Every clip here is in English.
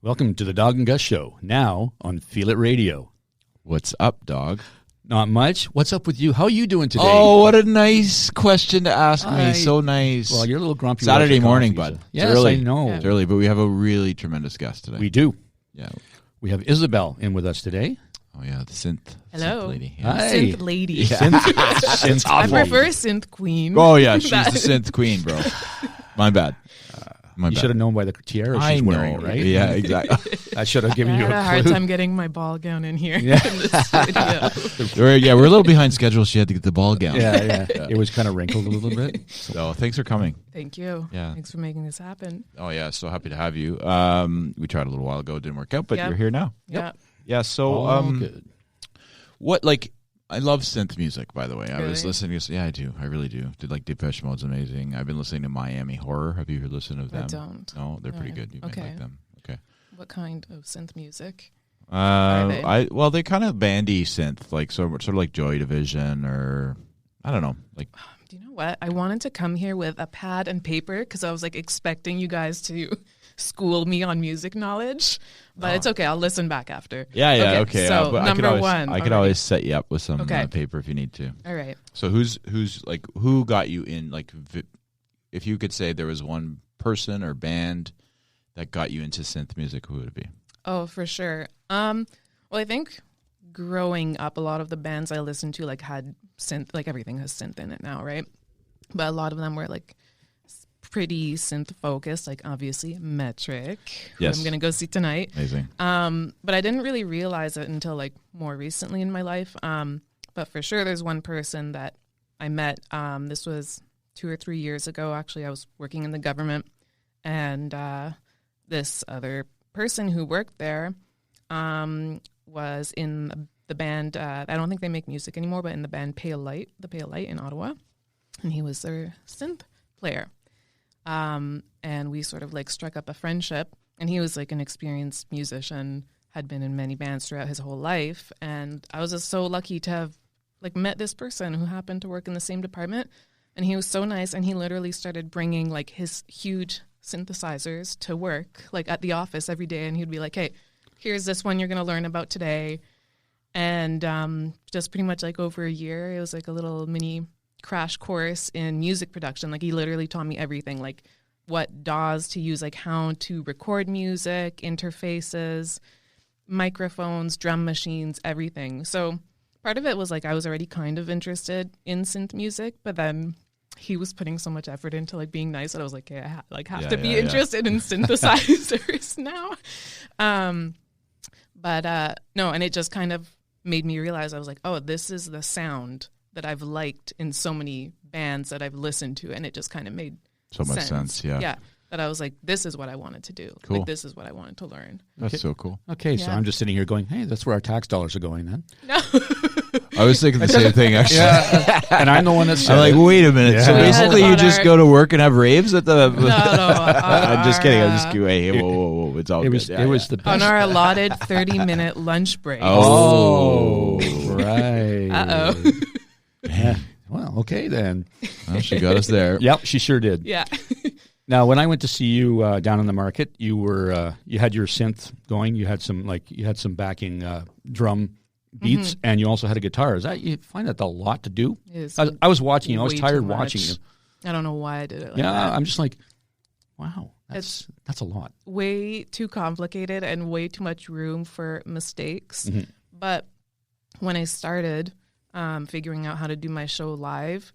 Welcome to the Dawg and Gus show, now on Feel It Radio. What's up, dog? Not much. What's up with you? How are you doing today? Oh, what a nice question to ask me. So nice. Well, you're a little grumpy. Saturday morning, bud. Yes, it's early. I know. It's early, but we have a really tremendous guest today. We do. Yeah. We have Isabel in with us today. Oh, yeah, the synth. Hello. Synth lady. Yeah. Hi. Synth lady. Yeah. Synth I prefer synth queen. Oh, yeah, she's the synth queen, bro. My bad. You should have known by the tiara she's wearing, right? Yeah, exactly. I should have given you a clue. I had a hard time getting my ball gown in here. Yeah. In the studio. We're a little behind schedule. She had to get the ball gown. Yeah. It was kind of wrinkled a little bit. So thanks for coming. Thank you. Yeah. Thanks for making this happen. Oh, yeah, so happy to have you. We tried a little while ago. It didn't work out, but you're here now. Yeah. Yeah, so good. what, like, I love synth music, by the way. I was Really? listening to, yeah, I do. I really do. Did like Depeche Mode's amazing. I've been listening to Miami Horror. Have you ever listened to them? I don't. No, they're pretty good. You might Okay. like them. Okay. What kind of synth music? Are they? Well, they kind of bandy synth, like sort of like Joy Division, or I don't know, like. Do you know what? I wanted to come here with a pad and paper because I was like expecting you guys to school me on music knowledge, but it's okay. I'll listen back after. Yeah, okay. So but number I could always set you up with some Okay. paper if you need to. All right. So who's like, who got you in, like, if you could say there was one person or band that got you into synth music, who would it be? Oh, for sure. Well, I think growing up, a lot of the bands I listened to like had synth, like everything has synth in it now, right? But a lot of them were like pretty synth focused, like obviously Metric, who Yes. I'm gonna go see tonight. Amazing. But I didn't really realize it until like more recently in my life. But for sure, there's one person that I met. This was 2 or 3 years ago. Actually, I was working in the government, and this other person who worked there was in the band. I don't think they make music anymore, but in the band Pale Light in Ottawa, and he was their synth player. And we sort of like struck up a friendship, and he was like an experienced musician, had been in many bands throughout his whole life. And I was just so lucky to have like met this person who happened to work in the same department. And he was so nice. And he literally started bringing like his huge synthesizers to work, like at the office every day. And he'd be like, hey, here's this one you're going to learn about today. And just pretty much like over a year, it was like a little mini crash course in music production. Like he literally taught me everything, like what DAWs to use, like how to record music, interfaces, microphones, drum machines, everything. So part of it was like I was already kind of interested in synth music, but then he was putting so much effort into like being nice that I was like, okay, I have to be interested in synthesizers now. But no, and it just kind of made me realize I was like, oh, this is the sound that I've liked in so many bands that I've listened to, and it just kind of made So much sense, yeah. Yeah, that I was like, this is what I wanted to do. Cool. Like, this is what I wanted to learn. That's so cool. Okay, so Yeah. I'm just sitting here going, hey, that's where our tax dollars are going then. No. I was thinking the same thing, actually. And I'm the one that's I'm like, wait a minute. Yeah. So basically, you Yeah. just go to work and have raves at the. No, I'm just kidding. I'm just kidding. Hey, whoa. It's all it was, good. it was the best. on our allotted 30-minute lunch break. Oh. right. Uh-oh. Yeah. Well, okay then. Well, she got us there. Yep, she sure did. Yeah. Now, when I went to see you down in the market, you were you had your synth going. You had some backing drum beats, and you also had a guitar. Is that, you find that a lot to do? It is I was watching you. I was way tired too much. watching you. I don't know why I did it like Yeah, that. I'm just like, wow, that's a lot. Way too complicated and way too much room for mistakes. Mm-hmm. But when I started figuring out how to do my show live,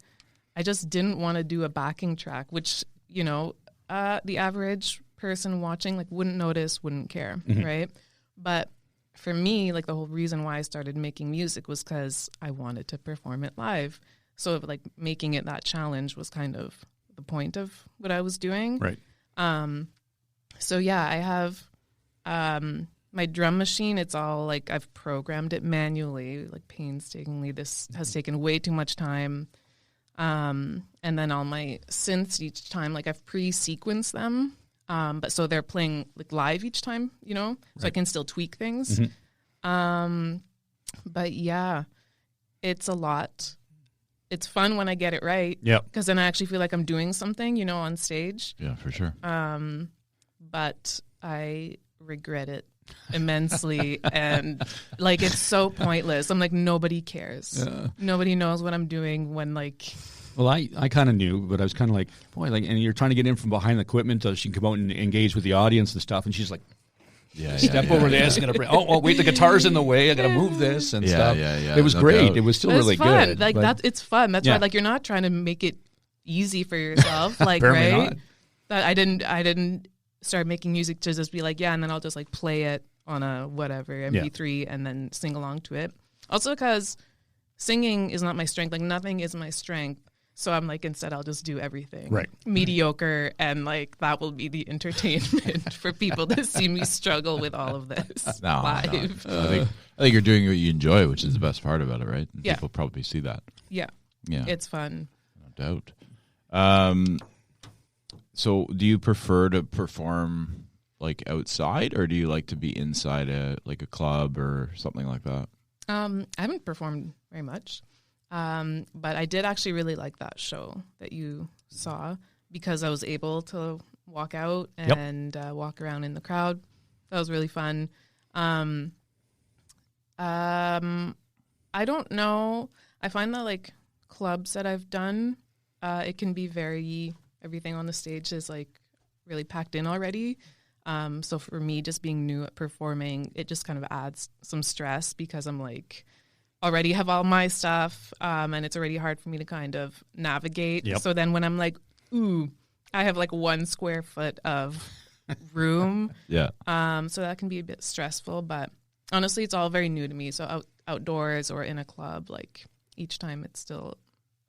I just didn't want to do a backing track, which, you know, the average person watching like wouldn't notice, wouldn't care, right? But for me, like the whole reason why I started making music was because I wanted to perform it live. So like making it that challenge was kind of the point of what I was doing. Right. So yeah, I have my drum machine. It's all like I've programmed it manually, like painstakingly. This has taken way too much time. And then all my synths each time, like I've pre-sequenced them. But so they're playing like live each time, you know, so I can still tweak things. But yeah, it's a lot. It's fun when I get it right. Yeah. Because then I actually feel like I'm doing something, you know, on stage. Yeah, for sure. But I regret it immensely. And like, it's so pointless. I'm like, nobody cares. Nobody knows what I'm doing when like... Well, I kind of knew, but I was kind of like, boy, like, and you're trying to get in from behind the equipment so she can come out and engage with the audience and stuff. And she's like, step over this. Wait, the guitar's in the way. I got to move this and stuff. It was great. Doubt. It was still It's really fun. good. Like it's fun. That's why, like, you're not trying to make it easy for yourself. Like, Apparently right? not. But I didn't start making music to just be like, and then I'll just like play it on a whatever MP3 and then sing along to it. Also, because singing is not my strength. Like, nothing is my strength. So I'm like, instead, I'll just do everything mediocre, and like that will be the entertainment for people to see me struggle with all of this live. I think you're doing what you enjoy, which is the best part about it, right? And people probably see that. Yeah, it's fun. No doubt. So, do you prefer to perform like outside, or do you like to be inside a club or something like that? I haven't performed very much. But I did actually really like that show that you saw because I was able to walk out and walk around in the crowd. That was really fun. I don't know. I find that like clubs that I've done, it can be everything on the stage is like really packed in already. So for me, just being new at performing, it just kind of adds some stress because I'm like, already have all my stuff, and it's already hard for me to kind of navigate. So then when I'm like, ooh, I have like 1 square foot of room. So that can be a bit stressful, but honestly, it's all very new to me. So outdoors or in a club, like each time it's still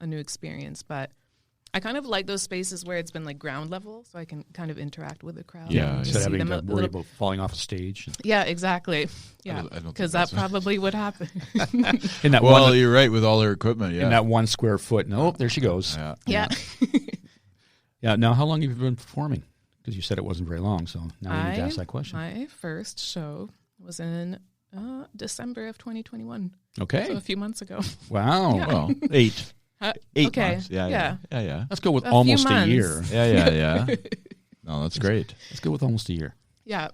a new experience, but I kind of like those spaces where it's been like ground level, so I can kind of interact with the crowd. Instead of having to worry about falling off a stage. Yeah, exactly. Yeah, because that probably would happen. In that you're right with all her equipment. Yeah, in that 1 square foot. Nope, there she goes. Yeah. Now, how long have you been performing? Because you said it wasn't very long, so now you need to ask that question. My first show was in December of 2021. Okay, so a few months ago. Wow. Yeah. Well, 8 months. Yeah. Let's go with almost a year. Yeah. No, that's great. Let's go with almost a year. Yeah.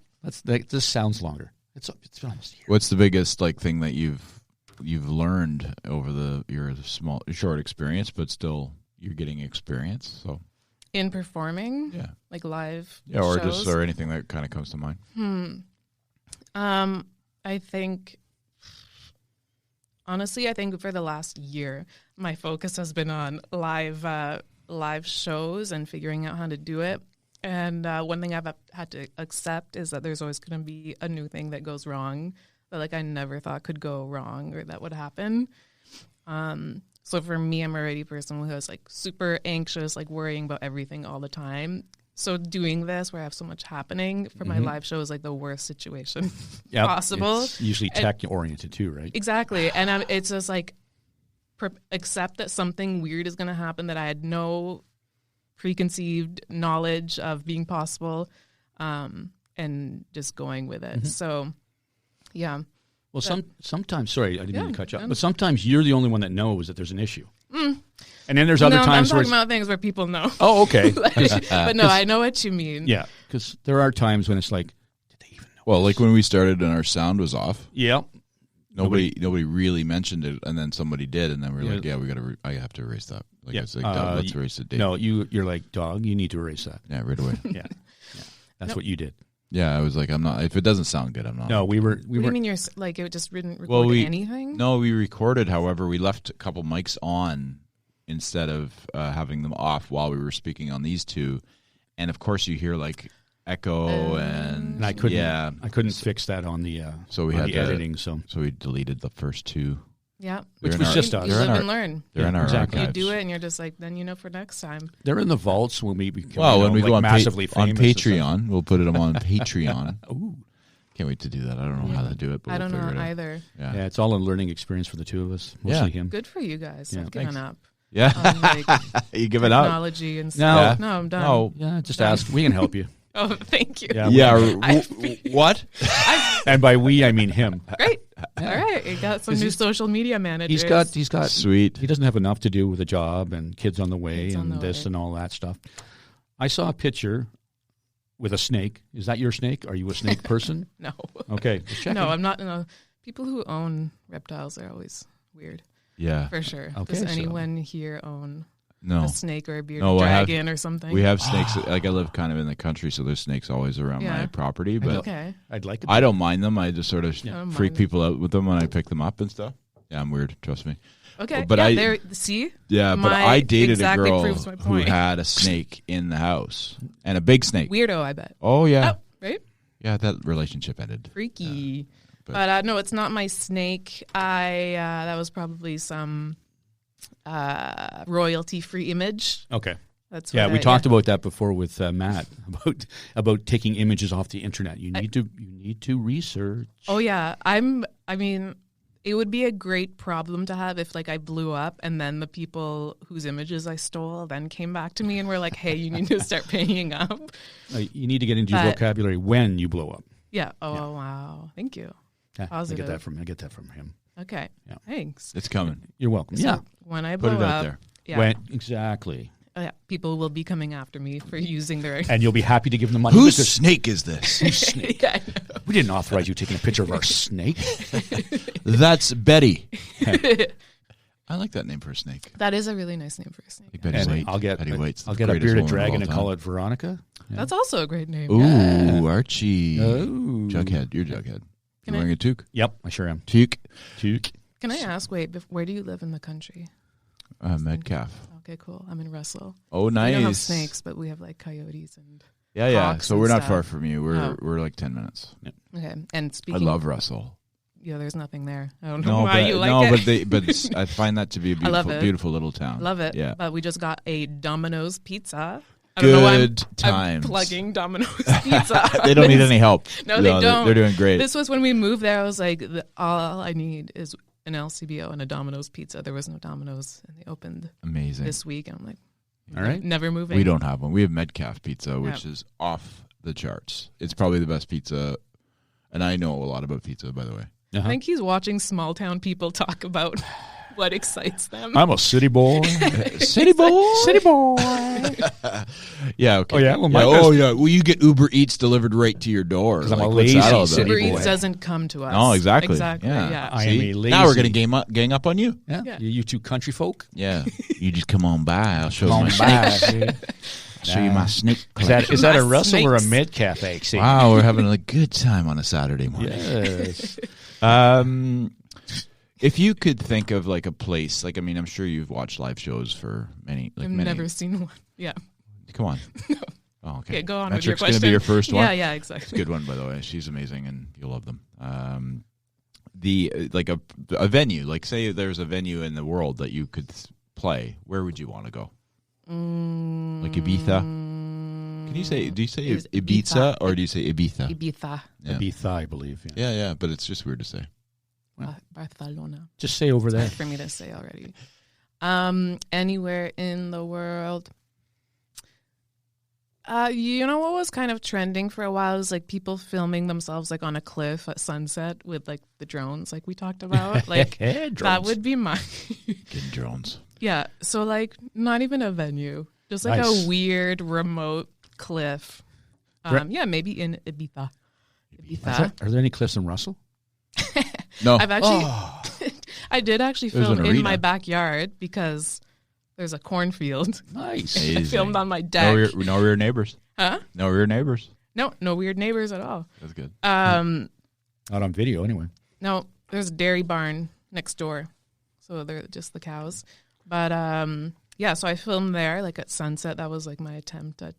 This sounds longer. It's been almost a year. What's the biggest like thing that you've learned over your short experience, but still you're getting experience? So in performing, like live, or shows? or anything that kind of comes to mind. I think. Honestly, I think for the last year, my focus has been on live shows and figuring out how to do it. And one thing I've had to accept is that there's always going to be a new thing that goes wrong that like I never thought could go wrong or that would happen. So for me, I'm already a person who is like super anxious, like worrying about everything all the time. So doing this where I have so much happening for my live show is like the worst situation possible. It's usually tech-oriented too, right? Exactly. And it's just like accept that something weird is going to happen that I had no preconceived knowledge of being possible, and just going with it. So, yeah. Well, sometimes, sorry, I didn't mean to cut you off, but sometimes you're the only one that knows that there's an issue. And then there's other times I'm talking about things where people know. Oh, okay. But no, I know what you mean. Yeah, because there are times when it's like, did they even know? Well, like when we started and our sound was off. Yeah. Nobody really mentioned it, and then somebody did, and then we're like, we got to. I have to erase that. Like, it's like, let's erase it. No, you're like, Dawg, you need to erase that. Yeah, right away. Yeah. That's what you did. Yeah, I was like, I'm not. If it doesn't sound good, I'm not. No, we were. What do you mean you're like it just didn't record anything? No, we recorded. However, we left a couple mics on instead of having them off while we were speaking on these two, and of course you hear like echo and I couldn't fix that on the so we had the editing. So we deleted the first two. Yeah, which was just us. You live and learn. They're in our archives. You do it, and you're just like, then for next time. They're in the vaults when we become when we go on massively famous on Patreon. We'll put them on Patreon. Ooh, can't wait to do that. I don't know how to do it, but I don't know either. Yeah, it's all a learning experience for the two of us. Mostly him. Good for you guys. I've given up. Yeah, you give it up. Technology and stuff. No, I'm done. Oh, yeah. Just ask. We can help you. Oh, thank you. What? And by we, I mean him. Great. All right. You got some new social media managers. He's got sweet. He doesn't have enough to do with a job and kids on the way and all that stuff. I saw a picture with a snake. Is that your snake? Are you a snake person? No. Okay. Just checking. No, I'm not. No. People who own reptiles are always weird. Yeah. For sure. Okay, Does so- anyone here own No. a snake or a bearded No, dragon or something? We have snakes. Like I live kind of in the country, so there's snakes always around Yeah. my property. But Okay. I'd like it. I don't mind them. I just sort of I don't freak mind people out with them when I pick them up and stuff. Yeah, I'm weird. Trust me. Okay. But yeah, see? Yeah, but My I dated a exactly girl proves my who point. had a snake in the house and a big snake. Weirdo, I bet. Oh yeah, Oh, right? yeah. That relationship ended. Freaky. but- But no, it's not my snake. That was probably some royalty-free image. Okay. That's Yeah, what we I- talked about that before with Matt about taking images off the internet. You need to research. Oh yeah, I mean, it would be a great problem to have if like I blew up and then the people whose images I stole then came back to me and were like, "Hey, you need to start paying up." You need to get into your But- vocabulary when you blow up. Yeah. Oh wow. Thank you. Yeah, I Positive. get that from him. Okay. Yeah. Thanks. It's coming. You're welcome. So yeah. when I Put blow it out up, there. yeah, When, exactly. yeah, people will be coming after me for using their. And you'll be happy to give them the money. Whose because snake is this? Yeah, I know. we didn't authorize you taking a picture of our snake. That's Betty. I like that name for a snake. That is a really nice name for a snake. Like Betty And White. I'll get Betty White's I'll the get a greatest bearded woman of dragon all and time. call it Veronica. Yeah. That's also a great name. Ooh, Archie. Oh. Jughead. You're Jughead. Can You're wearing a toque. Yep, I sure am. Toque. Can I ask? Wait, where do you live in the country? Metcalf. Okay, cool. I'm in Russell. Oh, We nice. don't have snakes, but we have like coyotes and. Yeah. hawks So and we're not stuff. far from you. Oh. We're like 10 minutes. Okay, and I speaking. love Russell. Yeah, there's nothing there. I don't know why you like it. but I find that to be a I love beautiful, it. beautiful little town. Love it. Yeah. But we just got a Domino's pizza. I don't know why Good I'm times. plugging Domino's pizza. They don't need any help. No, they don't. They're doing great. This was when we moved there. I was like, all I need is an LCBO and a Domino's pizza. There was no Domino's, and they opened Amazing. this week. And I'm like, All right. never moving. We don't have one. We have Metcalf pizza, which is off the charts. It's probably the best pizza, and I know a lot about pizza, by the way. I think he's watching small town people talk about what excites them. I'm a city boy. City boy. City boy. Yeah. Okay. Oh, yeah? Well, my oh best- yeah. Well, you get Uber Eats delivered right to your door. 'Cause I'm a what's lazy that all about? city Uber boy. Eats doesn't come to us. No, exactly. Exactly. Yeah. I am See? a lazy. Now we're gonna gang up on you. Yeah. Yeah. You two country folk. Yeah. You just come on by. I'll show you Come my on by. snakes. Show you my snake. Is that a My Russell or a snakes. Metcalf accent? Wow, we're having a good time on a Saturday morning. Yes. If you could think of like a place, like I mean, I'm sure you've watched live shows for many. I've never seen one. Yeah. Come on. Oh, okay. Okay, go on with your Metric's going to question. be your first one. Yeah, It's a exactly. good one, by the way. She's amazing, and you'll love them. Like a venue, like say there's a venue in the world that you could play. Where would you want to go? Like Ibiza. Can you say? Do you say It was Ibiza or do you say Ibiza? Ibiza, Yeah. Ibiza, I believe. Yeah. Yeah, but it's just weird to say. Barcelona. Just say over there. Hard for me to say already. Anywhere in the world. You know what was kind of trending for a while is like people filming themselves like on a cliff at sunset with like the drones, like we talked about. Like that Drones. would be my Getting drones. yeah. So like not even a venue, just like Nice. a weird remote cliff. Yeah, maybe in Ibiza. Are there any cliffs in Russell? No. I've actually, I did actually There's film an in arena. my backyard because there's a cornfield. Nice. I Amazing. filmed on my deck. No rear neighbors. Huh? No rear neighbors. No weird neighbors at all. That's good. Not on video, anyway. No, there's a dairy barn next door, so they're just the cows. But yeah, so I filmed there, like at sunset. That was like my attempt at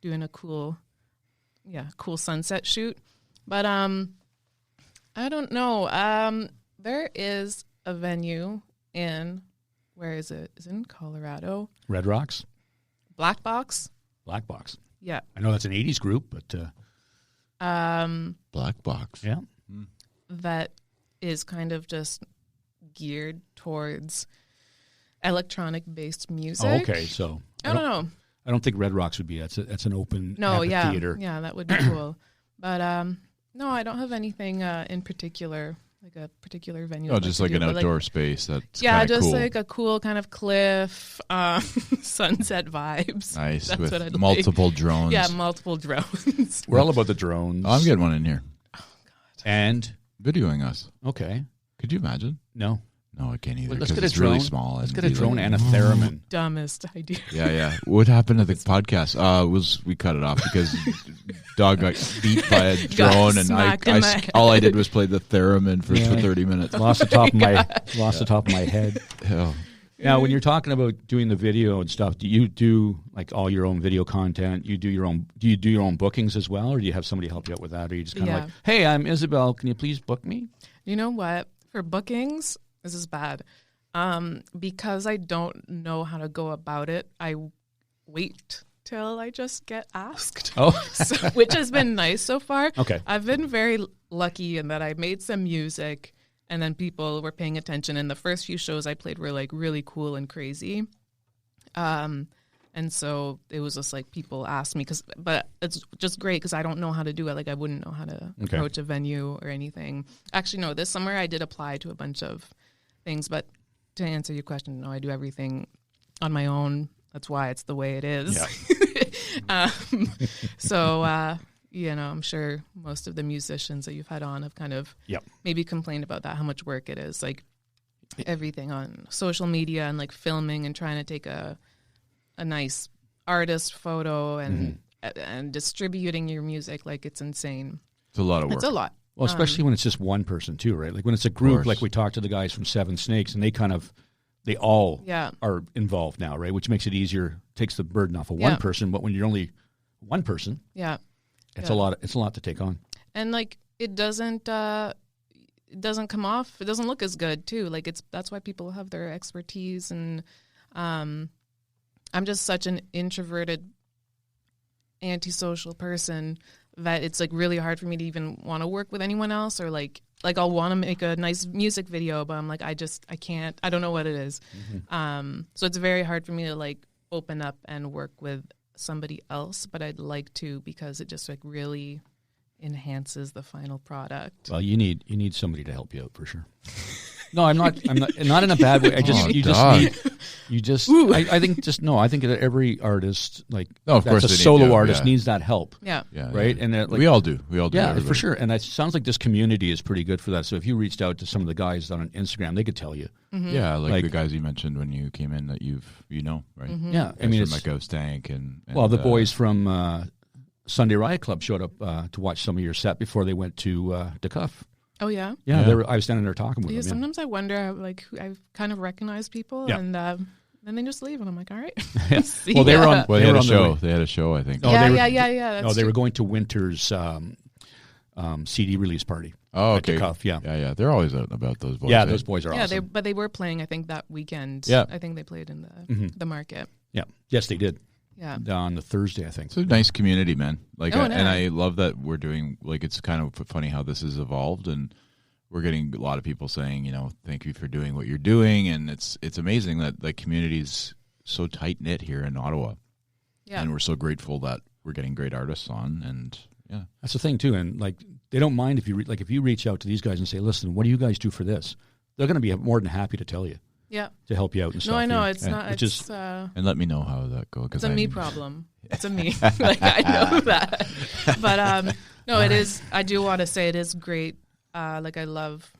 doing a cool sunset shoot. But I don't know. There is a venue in, where is it? Is it in Colorado? Red Rocks, Black Box. Black Box. Yeah. I know that's an 80s group, but Black box. yeah. That is kind of just geared towards electronic based music. Oh, okay, so I don't know. I don't think Red Rocks would be. That's an open No, yeah. theater. Yeah, that would be cool. But no, I don't have anything in particular like a particular venue. Oh, just like an outdoor space that's just cool. like a cool kind of cliff, sunset vibes. Nice, That's with what I'd multiple like. drones. Yeah, multiple drones. We're all about the drones. Oh, I'm getting one in here. And Videoing us. okay, could you imagine? no. No, I can't either. Let's Because get a it's drone. really small. Let's and get a be drone like, and a theremin. Dumbest idea. Yeah. What happened to the podcast? We cut it off because Dawg got beat by a drone, and smacked in the head. all I did was play the theremin for 30 minutes. Lost the top of my head. Oh. Now, when you're talking about doing the video and stuff, do you do like all your own video content? Do you do your own bookings as well, or do you have somebody help you out with that? Or are you just kind of like, hey, I'm Isabel, can you please book me? You know what? For bookings, this is bad. Because I don't know how to go about it, I wait till I just get asked. Oh, Which has been nice so far. Okay. I've been very lucky in that I made some music and then people were paying attention. And the first few shows I played were like really cool and crazy. And so it was just like people asked me, but it's just great because I don't know how to do it. Like I wouldn't know how to approach a venue or anything. Actually, no, this summer I did apply to a bunch of things, but to answer your question, no, I do everything on my own. That's why it's the way it is. Yeah. I'm sure most of the musicians that you've had on have kind of Yep. maybe complained about that, how much work it is. Like everything on social media and like filming and trying to take a nice artist photo and distributing your music, like it's insane. It's a lot of work. It's a lot. Well, especially when it's just one person too, right? Like when it's a group, like we talked to the guys from Seven Snakes, and they all are involved now, right? Which makes it easier, takes the burden off of one person. But when you're only one person, it's a lot. It's a lot to take on. And like it doesn't come off. It doesn't look as good too. Like that's why people have their expertise, and I'm just such an introverted, antisocial person that it's like really hard for me to even want to work with anyone else, or like I'll want to make a nice music video, but I'm like, I can't, I don't know what it is. So it's very hard for me to like open up and work with somebody else, but I'd like to, because it just like really enhances the final product. Well, you need somebody to help you out for sure. No, I'm not in a bad way. I think that every artist, like, of course, a solo artist needs that help. Yeah. Right. Yeah. And like, we all do. Yeah, everybody. for sure. And it sounds like this community is pretty good for that. So if you reached out to some of the guys on Instagram, they could tell you. Yeah, like the guys you mentioned when you came in that right? Yeah, I mean, it's Ghost Tank and the boys from Sunday Riot Club showed up to watch some of your set before they went to Cuff. Oh yeah, yeah. I was standing there talking with them. Sometimes I wonder, like, I kind of recognize people, and then they just leave, and I'm like, all right. Well, they were on. Well, they had a show. They had a show, I think. Oh, yeah. They were going to Winter's CD release party. Oh, okay. At the Cuff, yeah. They're always out and about, those boys. Yeah, those boys are awesome. But they were playing, I think, that weekend. Yeah, I think they played in the market. Yeah. Yes, they did. Yeah. On the Thursday, I think. It's a nice community, man. Like, no. And I love that we're doing, like, it's kind of funny how this has evolved, and we're getting a lot of people saying, thank you for doing what you're doing, and it's amazing that the community's so tight knit here in Ottawa. Yeah. And we're so grateful that we're getting great artists on, and that's the thing too. And like, they don't mind if you if you reach out to these guys and say, listen, what do you guys do for this? They're going to be more than happy to tell you. Yeah. To help you out and stuff. No, I know. It's not. It's and let me know how that goes. It's a me problem. It's a me. Like, I know that. But no, it is. I do want to say it is great. Like, I love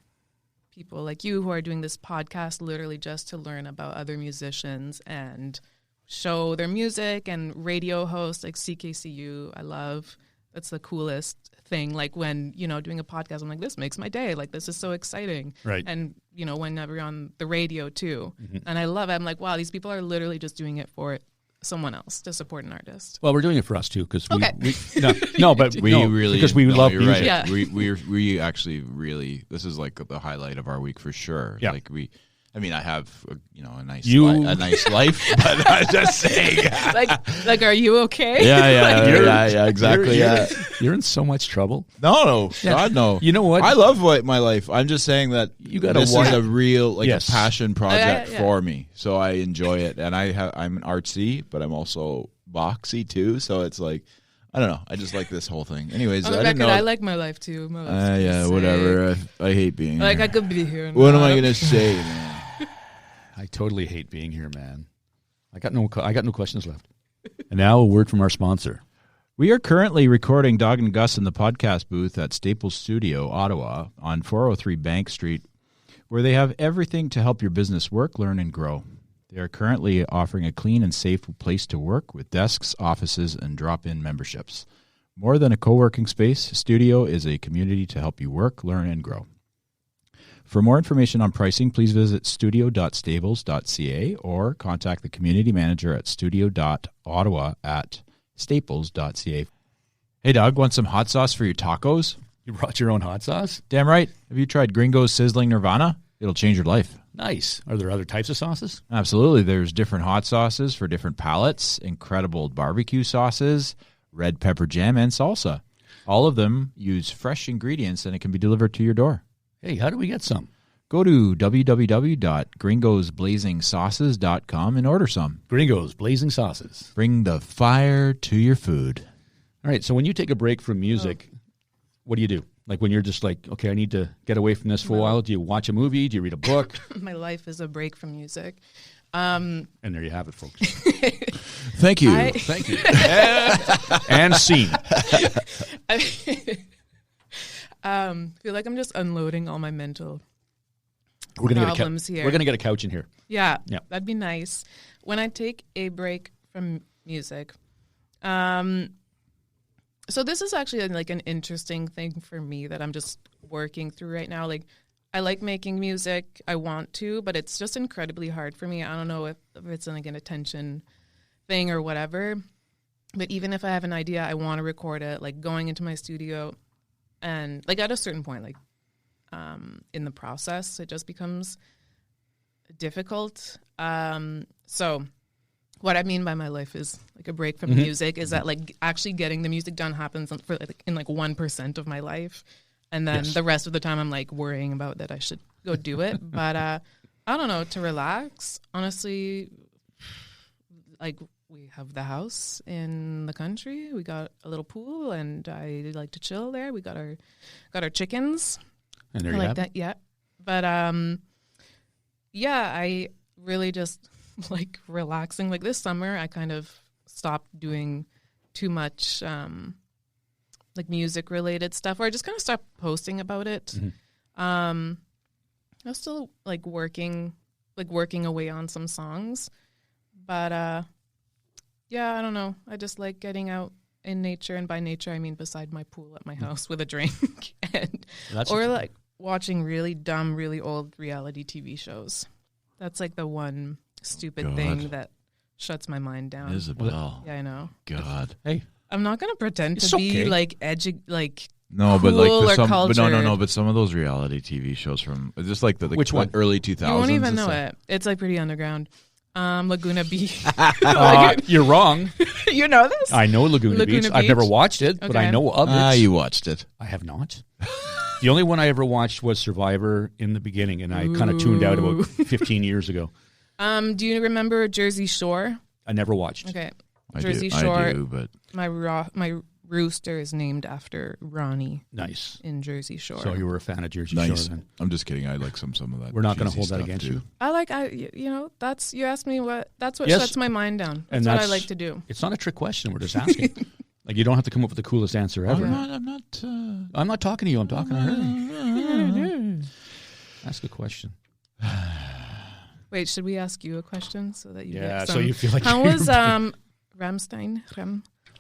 people like you who are doing this podcast literally just to learn about other musicians and show their music, and radio hosts like CKCU. I love. That's the coolest thing. Like, when, doing a podcast, I'm like, this makes my day. Like, this is so exciting. Right. And, whenever you're on the radio too. And I love it. I'm like, wow, these people are literally just doing it for someone else to support an artist. Well, we're doing it for us too, because really because we love music. Right. Yeah. We actually really, this is like the highlight of our week for sure. Yeah. Like I mean, I have a nice life, but I'm just saying. like, are you okay? Yeah, exactly. You're in so much trouble. No, God, no. You know what? I love my life. I'm just saying that this is a real a passion project for me, so I enjoy it, and I'm an artsy, but I'm also boxy too. So it's like I don't know. I just like this whole thing. Anyways, On the I didn't record, know. I like my life too. My life's pretty Yeah, sick. whatever. I hate being Like here. I could be here. What am I now. gonna say, man? I totally hate being here, man. I got no questions left. And now a word from our sponsor. We are currently recording Dawg and Gus in the podcast booth at Staples Studio, Ottawa, on 403 Bank Street, where they have everything to help your business work, learn, and grow. They are currently offering a clean and safe place to work with desks, offices, and drop-in memberships. More than a co-working space, Studio is a community to help you work, learn, and grow. For more information on pricing, please visit studio.stables.ca or contact the community manager at studio.ottawa@staples.ca. Hey, Doug, want some hot sauce for your tacos? You brought your own hot sauce? Damn right. Have you tried Gringo's Sizzling Nirvana? It'll change your life. Nice. Are there other types of sauces? Absolutely. There's different hot sauces for different palates, incredible barbecue sauces, red pepper jam, and salsa. All of them use fresh ingredients, and it can be delivered to your door. Hey, how do we get some? Go to www.gringosblazingsauces.com and order some. Gringos, blazing sauces. Bring the fire to your food. All right, so when you take a break from music, what do you do? Like when you're just like, okay, I need to get away from this for a while. Do you watch a movie? Do you read a book? My life is a break from music. And there you have it, folks. Thank you. Thank you. And scene. Feel like I'm just unloading all my mental We're gonna problems here. We're going to get a couch in here. Yeah, Yeah. that'd be nice. When I take a break from music, so this is actually like an interesting thing for me that I'm just working through right now. Like, I like making music. I want to, but it's just incredibly hard for me. I don't know if it's like an attention thing or whatever. But even if I have an idea, I want to record it. Like going into my studio, and like at a certain point, like in the process, it just becomes difficult. So what I mean by my life is like a break from music is that like actually getting the music done happens for like in like 1% of my life. And then the rest of the time I'm like worrying about that I should go do it. But I don't know, to relax, honestly, like we have the house in the country. We got a little pool and I like to chill there. We got our chickens. And there I you like have it. that, yeah. But yeah, I really just like relaxing. Like this summer, I kind of stopped doing too much like music related stuff, or I just kind of stopped posting about it. I was still like working away on some songs, but yeah, I don't know. I just like getting out in nature, and by nature I mean beside my pool at my house with a drink, and or like watching really dumb, really old reality TV shows. That's like the one stupid thing that shuts my mind down. Isabel. Yeah, I know. God. Hey, I'm not gonna pretend It's to be okay. like No, but cool like or but no, cultured. but some of those reality TV shows from just like the Which one? early 2000s. You won't even and know stuff. it. It's like pretty underground. Laguna Beach. you're wrong. You know this? I know Laguna Beach. I've never Beach? watched it, but I Okay. know of it. You watched it. I have not. The only one I ever watched was Survivor in the beginning, and I kind of tuned out about 15 years ago. Do you remember Jersey Shore? I never watched. Okay. I Jersey do, Shore. I do, but My rooster is named after Ronnie Nice. in Jersey Shore. So you were a fan of Jersey nice. Shore then. I'm just kidding. I like some of that. We're not gonna cheesy hold that stuff, against too. you. you know, that's, you asked me that's what Yes. shuts my mind down. And That's what I that's- like to do. It's not a trick question. We're just asking. Like, you don't have to come up with the coolest answer ever. I'm not. I'm not talking to you. I'm talking to her. Ask a question. Wait, should we ask you a question so that you Yeah, get so some? you feel like How you're- was Rammstein?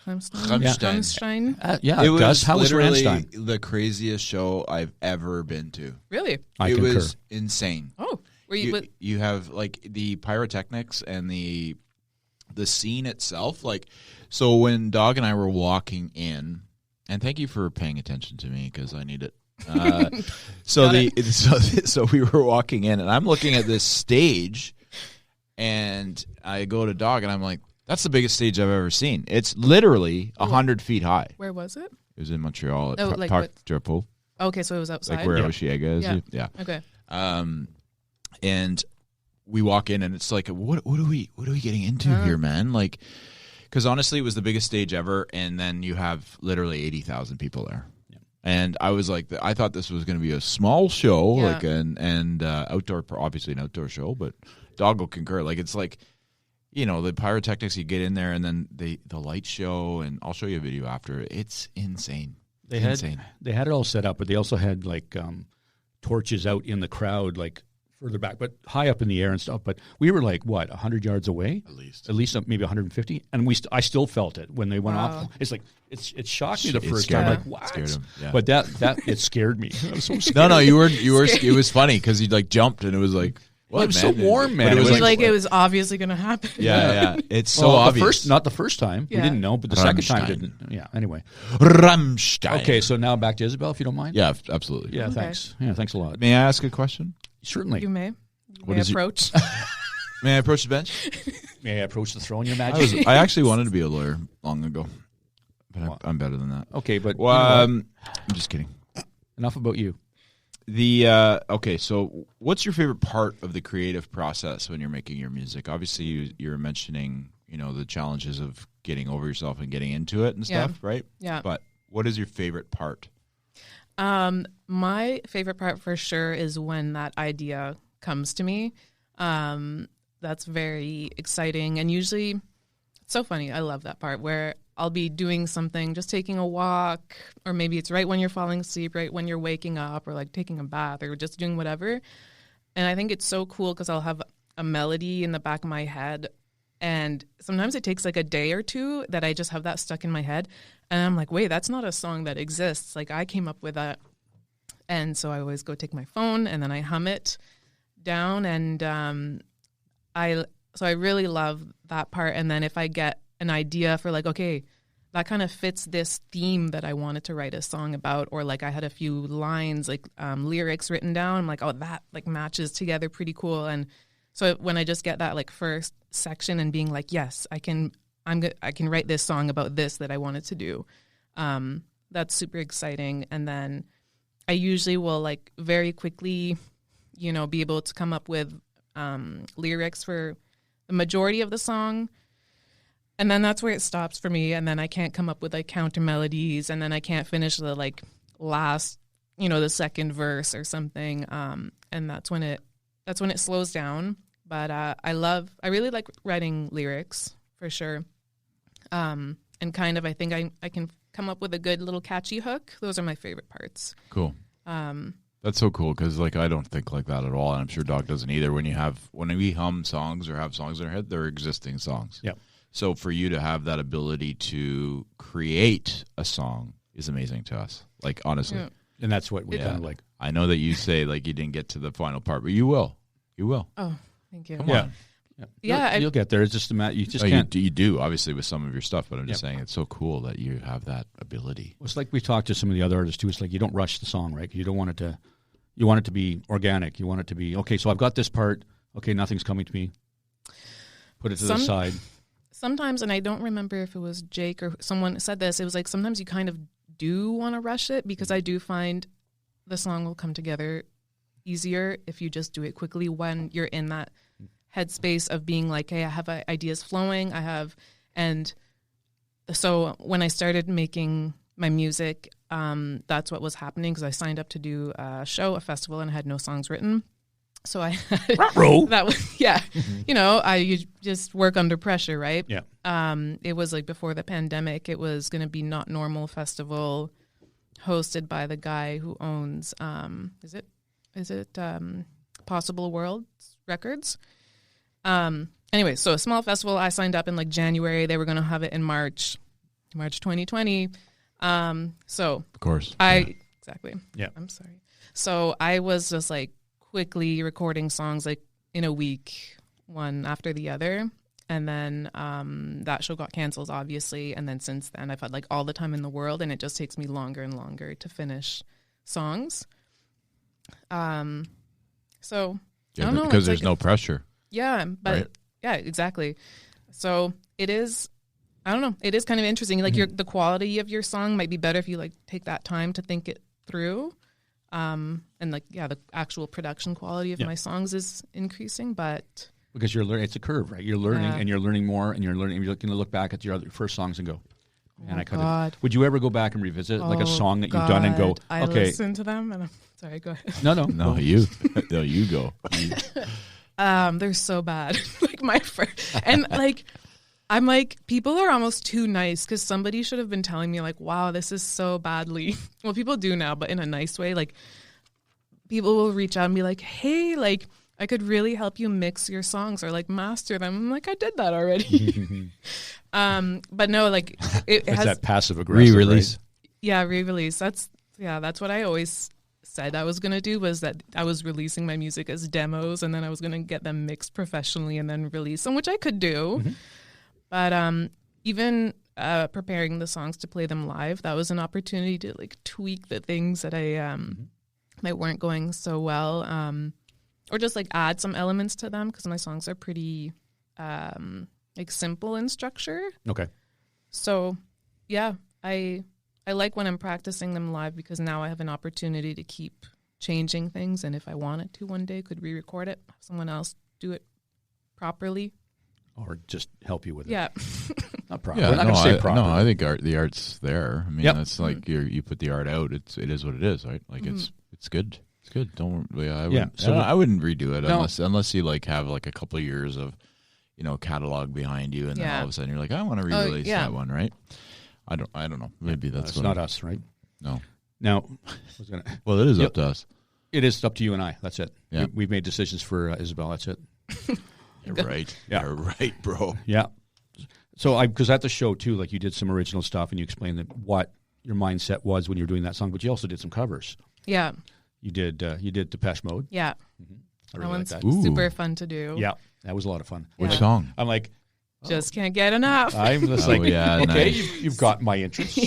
Rammstein? Yeah, It was Gus, how was literally Rammstein? the craziest show I've ever been to. Really? I it concur. was insane. Oh, were you? You have like the pyrotechnics and the scene itself. Like, so when Dawg and I were walking in, and thank you for paying attention to me because I need it. So we were walking in, and I'm looking at this stage, and I go to Dawg, and I'm like, "That's the biggest stage I've ever seen. It's literally 100 feet high." Where was it? It was in Montreal at Oh, like Parc what- Drapeau, Okay, so it was outside. like where Yeah. Oshiega is. Yeah. Okay. And we walk in, and it's like, what are we getting into here, man? Like, Because honestly, it was the biggest stage ever, and then you have literally 80,000 people there. Yeah. And I was like, I thought this was going to be a small show, like and outdoor, obviously an outdoor show, but Dawg will concur. Like it's like, you know, the pyrotechnics, you get in there, and then the light show, and I'll show you a video after. It's insane. They had it all set up, but they also had like torches out in the crowd, like further back, but high up in the air and stuff. But we were like, what, 100 yards away? At least maybe 150. And I still felt it when they went off. It's like, it shocked me the first time. Like, what? Scared him. Yeah. But it scared me. I was so scared. No, you were. It was funny because you like jumped, and it was like, what, it was so warm, man. It was like it was obviously going to happen. Yeah. It's so obvious. Not the first time. Yeah. We didn't know, but the second time didn't. Yeah, anyway. Rammstein. Okay, so now back to Isabel, if you don't mind. Yeah, absolutely. Yeah, thanks. Yeah, thanks a lot. May I ask a question? Certainly. You may. May I approach? May I approach the bench? May I approach the throne, Your Majesty? I actually wanted to be a lawyer long ago, but I'm better than that. Okay, but... I'm just kidding. Enough about you. Okay, so what's your favorite part of the creative process when you're making your music? Obviously, you're mentioning, you know, the challenges of getting over yourself and getting into it and stuff, right? Yeah. But what is your favorite part? My favorite part for sure is when that idea comes to me. That's very exciting, and usually it's so funny. I love that part where I'll be doing something, just taking a walk, or maybe it's right when you're falling asleep, right when you're waking up, or like taking a bath, or just doing whatever. And I think it's so cool because I'll have a melody in the back of my head, and sometimes it takes like a day or two that I just have that stuck in my head, and I'm like, wait, that's not a song that exists. Like I came up with that. And so I always go take my phone and then I hum it down, and I really love that part. And then if I get an idea for like, okay, that kind of fits this theme that I wanted to write a song about, or like I had a few lines, like lyrics written down, I'm like, oh, that like matches together pretty cool. And so when I just get that like first section and being like, yes, I can write this song about this that I wanted to do, that's super exciting. And then I usually will like very quickly, you know, be able to come up with lyrics for the majority of the song. And then that's where it stops for me. And then I can't come up with like counter melodies, and then I can't finish the like last, you know, the second verse or something. And that's when it slows down. But I really like writing lyrics for sure. And kind of, I think I can come up with a good little catchy hook. Those are my favorite parts. Cool. That's so cool because like I don't think like that at all, and I'm sure Dawg doesn't either. When we hum songs or have songs in our head, they're existing songs. Yep. So for you to have that ability to create a song is amazing to us. Like honestly, and that's what we kind of like. I know that you say like you didn't get to the final part, but you will. You will. Oh, thank you. Come on. Yeah, you'll get there. It's just a matter. You just can't. You do obviously with some of your stuff, but I'm just saying it's so cool that you have that ability. Well, it's like we talked to some of the other artists too. It's like you don't rush the song, right? You don't want it to. You want it to be organic. You want it to be okay. So I've got this part. Okay, nothing's coming to me. Put it to the side. Sometimes, and I don't remember if it was Jake or someone said this. It was like sometimes you kind of do want to rush it, because I do find the song will come together easier if you just do it quickly when you're in that headspace of being like, hey, I have ideas flowing. And so when I started making my music, that's what was happening, because I signed up to do a festival, and I had no songs written. So that was, you know, you just work under pressure, right? Yeah. It was like before the pandemic. It was going to be Not Normal Festival, hosted by the guy who owns, is it Possible World Records? Anyway, so a small festival. I signed up in like January. They were going to have it in March 2020. So of course, exactly. Yeah. I'm sorry. So I was just like quickly recording songs like in a week, one after the other. And then that show got canceled, obviously. And then since then, I've had like all the time in the world, and it just takes me longer and longer to finish songs. So I don't know, because there's no pressure. Yeah, but right? Yeah, exactly. So it is. I don't know. It is kind of interesting. Like the quality of your song might be better if you like take that time to think it through. And like, the actual production quality of my songs is increasing, but Because you're learning. It's a curve, right? You're learning, and you're learning more, and you're learning. And you're going to look back at your other first songs and go, "Man, I could have." Would you ever go back and revisit like a song that you've done and go, I "Okay"? listen to them, and sorry, go ahead. No, you. No, you go. They're so bad. Like my first, and like I'm like, people are almost too nice because somebody should have been telling me like, "Wow, this is so badly." Well, people do now, but in a nice way. Like people will reach out and be like, "Hey, like." I could really help you mix your songs or like master them. I'm like, I did that already. But no, like it has that passive aggressive re-release. Right? Yeah, re-release. That's what I always said I was going to do, was that I was releasing my music as demos and then I was going to get them mixed professionally and then release them, which I could do. Mm-hmm. But even preparing the songs to play them live, that was an opportunity to like tweak the things that I that weren't going so well. Or just like add some elements to them because my songs are pretty like simple in structure. Okay. So yeah, I like when I'm practicing them live because now I have an opportunity to keep changing things, and if I wanted to one day, could re-record it, have someone else do it properly, or just help you with it. Yeah. Not proper. Yeah, We're not going to say proper. No, I think the art's there. I mean, that's like you put the art out. It is what it is, right? Like it's good. It's good. Don't. Yeah, I wouldn't redo it unless you like have like a couple of years of, catalog behind you, and then all of a sudden you're like, I want to re-release that one, right? I don't know. Maybe that's not us, right? No. Now, well, it is up to us. It is up to you and I. That's it. Yeah. We've made decisions for Isabel. That's it. You're right. Yeah. You're right, bro. Yeah. So because at the show too, like you did some original stuff and you explained what your mindset was when you were doing that song, but you also did some covers. Yeah. You did Depeche Mode. Yeah. Mm-hmm. I That really one's like that. super fun to do. Yeah, that was a lot of fun. Which song? I'm like, just can't get enough. I'm just like, okay, nice. you've got my interest.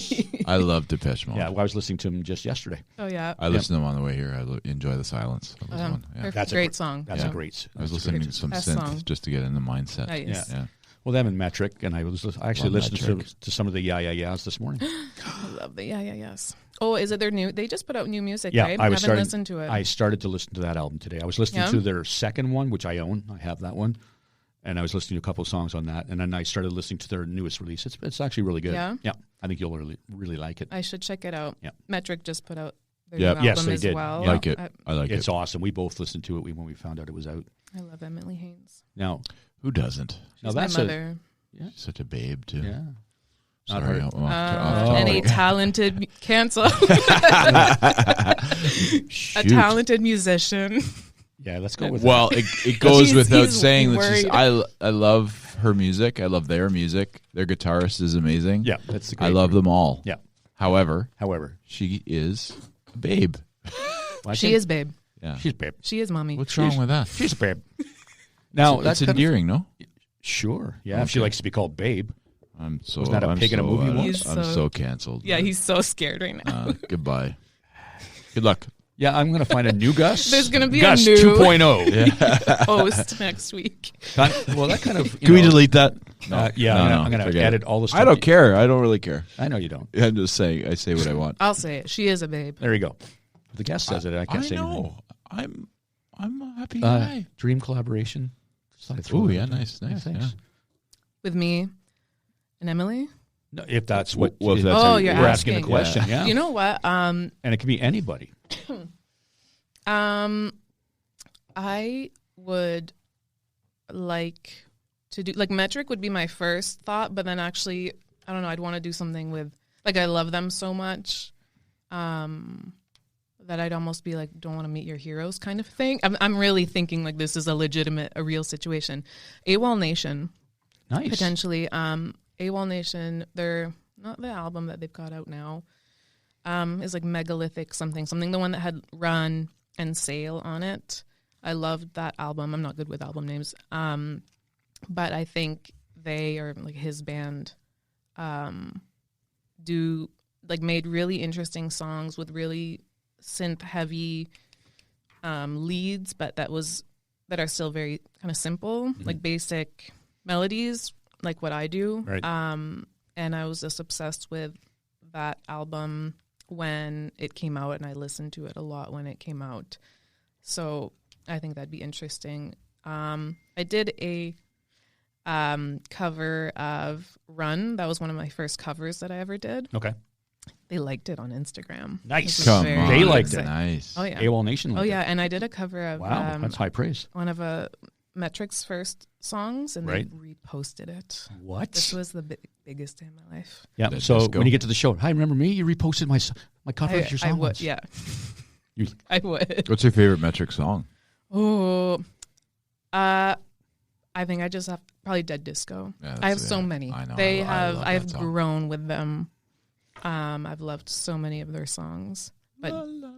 I love Depeche Mode. Yeah, well, I was listening to him just yesterday. Oh yeah. I listened to him on the way here. I enjoy the silence. That's a great song. That's a great. I was listening to some synth song. just to get in the mindset. Nice. Yeah. Well, them and Metric, and I actually listened to some of the Yeah Yeahs this morning. I love the Yes. Oh, is it their new? They just put out new music, yeah, right? I haven't listened to it. I started to listen to that album today. I was listening to their second one, which I own. I have that one. And I was listening to a couple of songs on that. And then I started listening to their newest release. It's actually really good. Yeah? Yeah. I think you'll really like it. I should check it out. Yeah. Metric just put out their new album yes, they as did. well. Yeah. I like it. It's awesome. We both listened to it when we found out it was out. I love Emily Haynes. Now, who doesn't? She's my mother. She's such a babe, too. Yeah. Sorry, and a talented cancel. A talented musician. Yeah, let's go with that. Well, it goes without saying that I love her music. I love their music. Their guitarist is amazing. Yeah, that's the great I love them all. Yeah. However, she is a babe. She is babe. Yeah. She's babe. She is mommy. What's wrong with that? She's a babe. Now, that's endearing, no? Sure. Yeah, if she likes to be called babe. Was that a pig in a movie once? I'm so canceled. Yeah, he's so scared right now. Goodbye. Good luck. Yeah, I'm going to find a new Gus. There's going to be Gus a new 2.0 host next week. Well, that kind of... Can we delete that? No. I'm going to edit all the stuff. I don't care. I don't really care. I know you don't. I'm just saying. I say what I want. I'll say it. She is a babe. There you go. If the guest says it, I can't say anything. I'm a happy guy. Dream collaboration. Oh, yeah, nice. Thanks. Yeah. With me and Emily? No, if that's what... you're we're asking the question, yeah. You know what? And it can be anybody. I would like to do... Like, Metric would be my first thought, but then actually, I don't know, I'd want to do something with... Like, I love them so much that I'd almost be like, don't want to meet your heroes kind of thing. I'm really thinking, like, this is a real situation. AWOL Nation. Nice. Potentially. AWOL Nation, they're not the album that they've got out now. Is like Megalithic something, the one that had Run and Sail on it. I loved that album. I'm not good with album names. But I think they, or like his band, made really interesting songs with really synth heavy leads, but that are still very kind of simple, like basic melodies, like what I do. Right. And I was just obsessed with that album when it came out, and I listened to it a lot when it came out. So I think that'd be interesting. I did a cover of Run. That was one of my first covers that I ever did. Okay. They liked it on Instagram. Nice. Come on. They liked it. Nice. Oh, yeah. AWOL Nation liked Oh, it. yeah. And I did a cover of Wow, that's high praise. one of Metric's first songs, and Right. they reposted it. What? This was the biggest day of my life. Yeah. Let's So go. when you get to the show, hi, remember me? You reposted my cover of your song. I would, once. yeah. You- I would. What's your favorite Metric song? Oh, I think I just have probably Dead Disco. Yeah, I have that's- so yeah, many. I know. They I have. love I that have song. grown with them. I've loved so many of their songs. But la,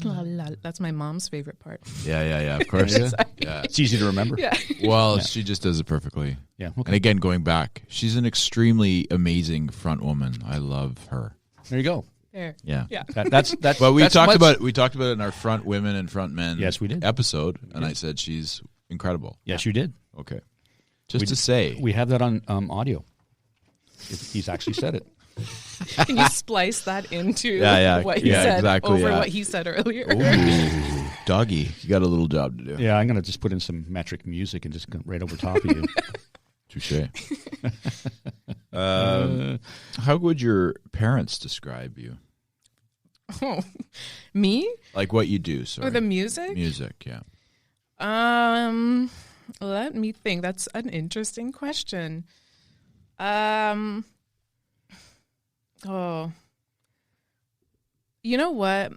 la, that's my mom's favorite part. Yeah, of course. Yeah. It's easy to remember. Yeah. Well, she just does it perfectly. Yeah. And Okay. again, going back, she's an extremely amazing front woman. I love her. There you go. There. Yeah. Yeah. That's. But we that's talked much- about it in our front women and front men Yes, we did. episode, and I said she's incredible. Yes, you did. Okay. Just to say. We have that on audio. He's actually said it. Can you splice that into Yeah, what he yeah, said exactly, over yeah. what he said earlier? Ooh, doggy, you got a little job to do. Yeah, I'm gonna just put in some metric music and just go right over top of you. Touche. How would your parents describe you? Oh, me Like what you do, sorry. or the music? Music, yeah. Let me think. That's an interesting question. Oh, you know what?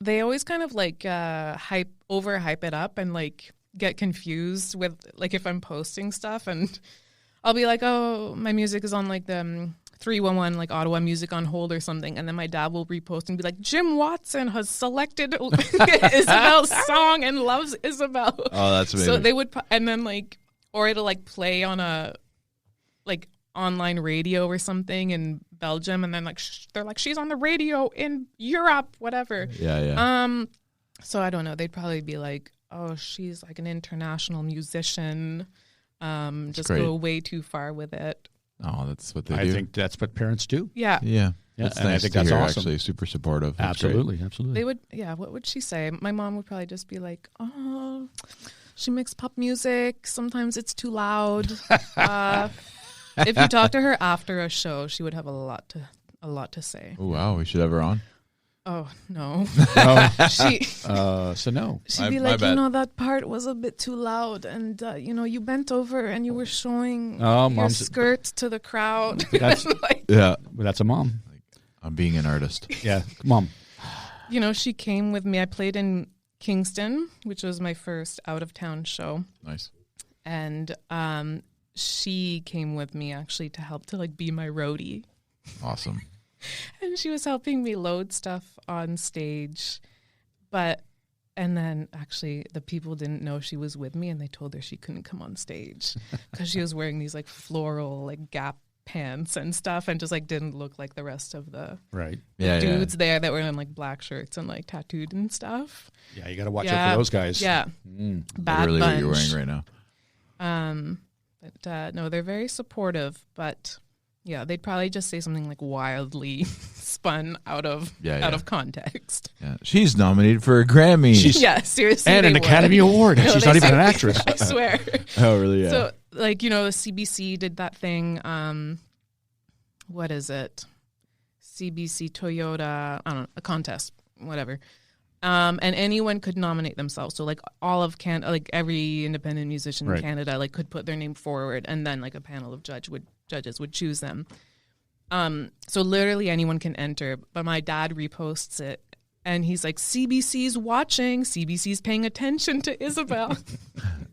They always kind of like overhype it up and like get confused with like if I'm posting stuff, and I'll be like, oh, my music is on like the 311 like Ottawa music on hold or something, and then my dad will repost and be like, Jim Watson has selected Isabel's song and loves Isabel. Oh, that's amazing. So they would, and then like, or it'll like play on a like online radio or something in Belgium, and then like they're like, she's on the radio in Europe, whatever. Yeah. So I don't know. They'd probably be like, oh, she's like an international musician. Just great. go way too far with it. Oh, that's what they I do. think that's what parents do. Yeah. Yeah. Yeah, That's and I nice think to that's hear, awesome. actually. Super supportive. That's great. Absolutely. They would, yeah. What would she say? My mom would probably just be like, oh, she makes pop music. Sometimes it's too loud. If you talk to her after a show, she would have a lot to say. Oh, wow. We should have her on. Oh, no. No. She, So no. she'd be My like, bad. that part was a bit too loud. And, you bent over and you were showing Oh, your mom's- skirt to the crowd. That's Like, Yeah. that's a mom. I'm being an artist. Yeah, mom. she came with me. I played in Kingston, which was my first out-of-town show. Nice. And she came with me actually to help to like be my roadie. Awesome. And she was helping me load stuff on stage. And then actually the people didn't know she was with me, and they told her she couldn't come on stage because she was wearing these like floral like Gap pants and stuff, and just like didn't look like the rest of the Right. dudes there that were in like black shirts and like tattooed and stuff. Yeah, you got to watch out for those guys. Yeah. Mm. Bad Literally bunch. what you're wearing right now. But no, they're very supportive, but yeah, they'd probably just say something like wildly spun out of context. Yeah. She's nominated for a Grammy. Yeah, seriously. And they an would. Academy Award. No, She's they not even say- an actress. I swear. Oh, really? Yeah. So, like, the CBC did that thing. What is it? CBC Toyota, I don't know, a contest, whatever. And anyone could nominate themselves. So, like, all of like every independent musician Right. in Canada, like, could put their name forward, and then like a panel of judges would choose them. So literally anyone can enter, but my dad reposts it, and he's like, CBC's watching, CBC's paying attention to Isabel.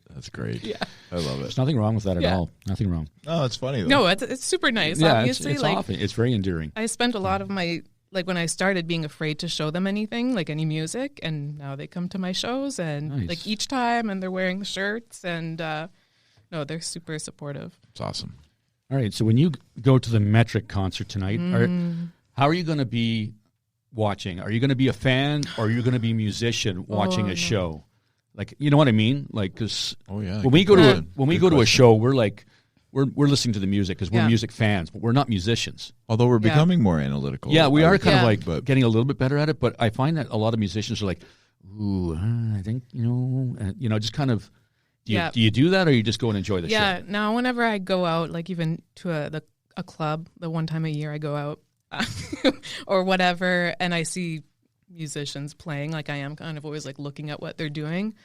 That's great. Yeah. I love it. There's nothing wrong with that at Yeah. all. Nothing wrong. Oh, it's funny, though. No, it's super nice. Yeah, Obviously, it's like often. It's very endearing. I spent a lot of my like when I started being afraid to show them anything, like any music, and now they come to my shows and Nice. like each time, and they're wearing the shirts, and no, they're super supportive. It's awesome. All right. So when you go to the Metric concert tonight, how are you going to be watching? Are you going to be a fan, or are you going to be a musician watching a no. show? Like, you know what I mean? Like, because Oh, yeah. when we go to a, question. when we Good go to a question. show, we're like, we're listening to the music because we're Yeah. music fans, but we're not musicians. Although we're Yeah. becoming more analytical. Yeah, we I are would kind of think, like but getting a little bit better at it. But I find that a lot of musicians are like, ooh, I think, just kind of, Do you do that, or you just go and enjoy the show? Yeah. Now, whenever I go out, like even to a club, the one time a year I go out or whatever, and I see musicians playing, like I am kind of always like looking at what they're doing.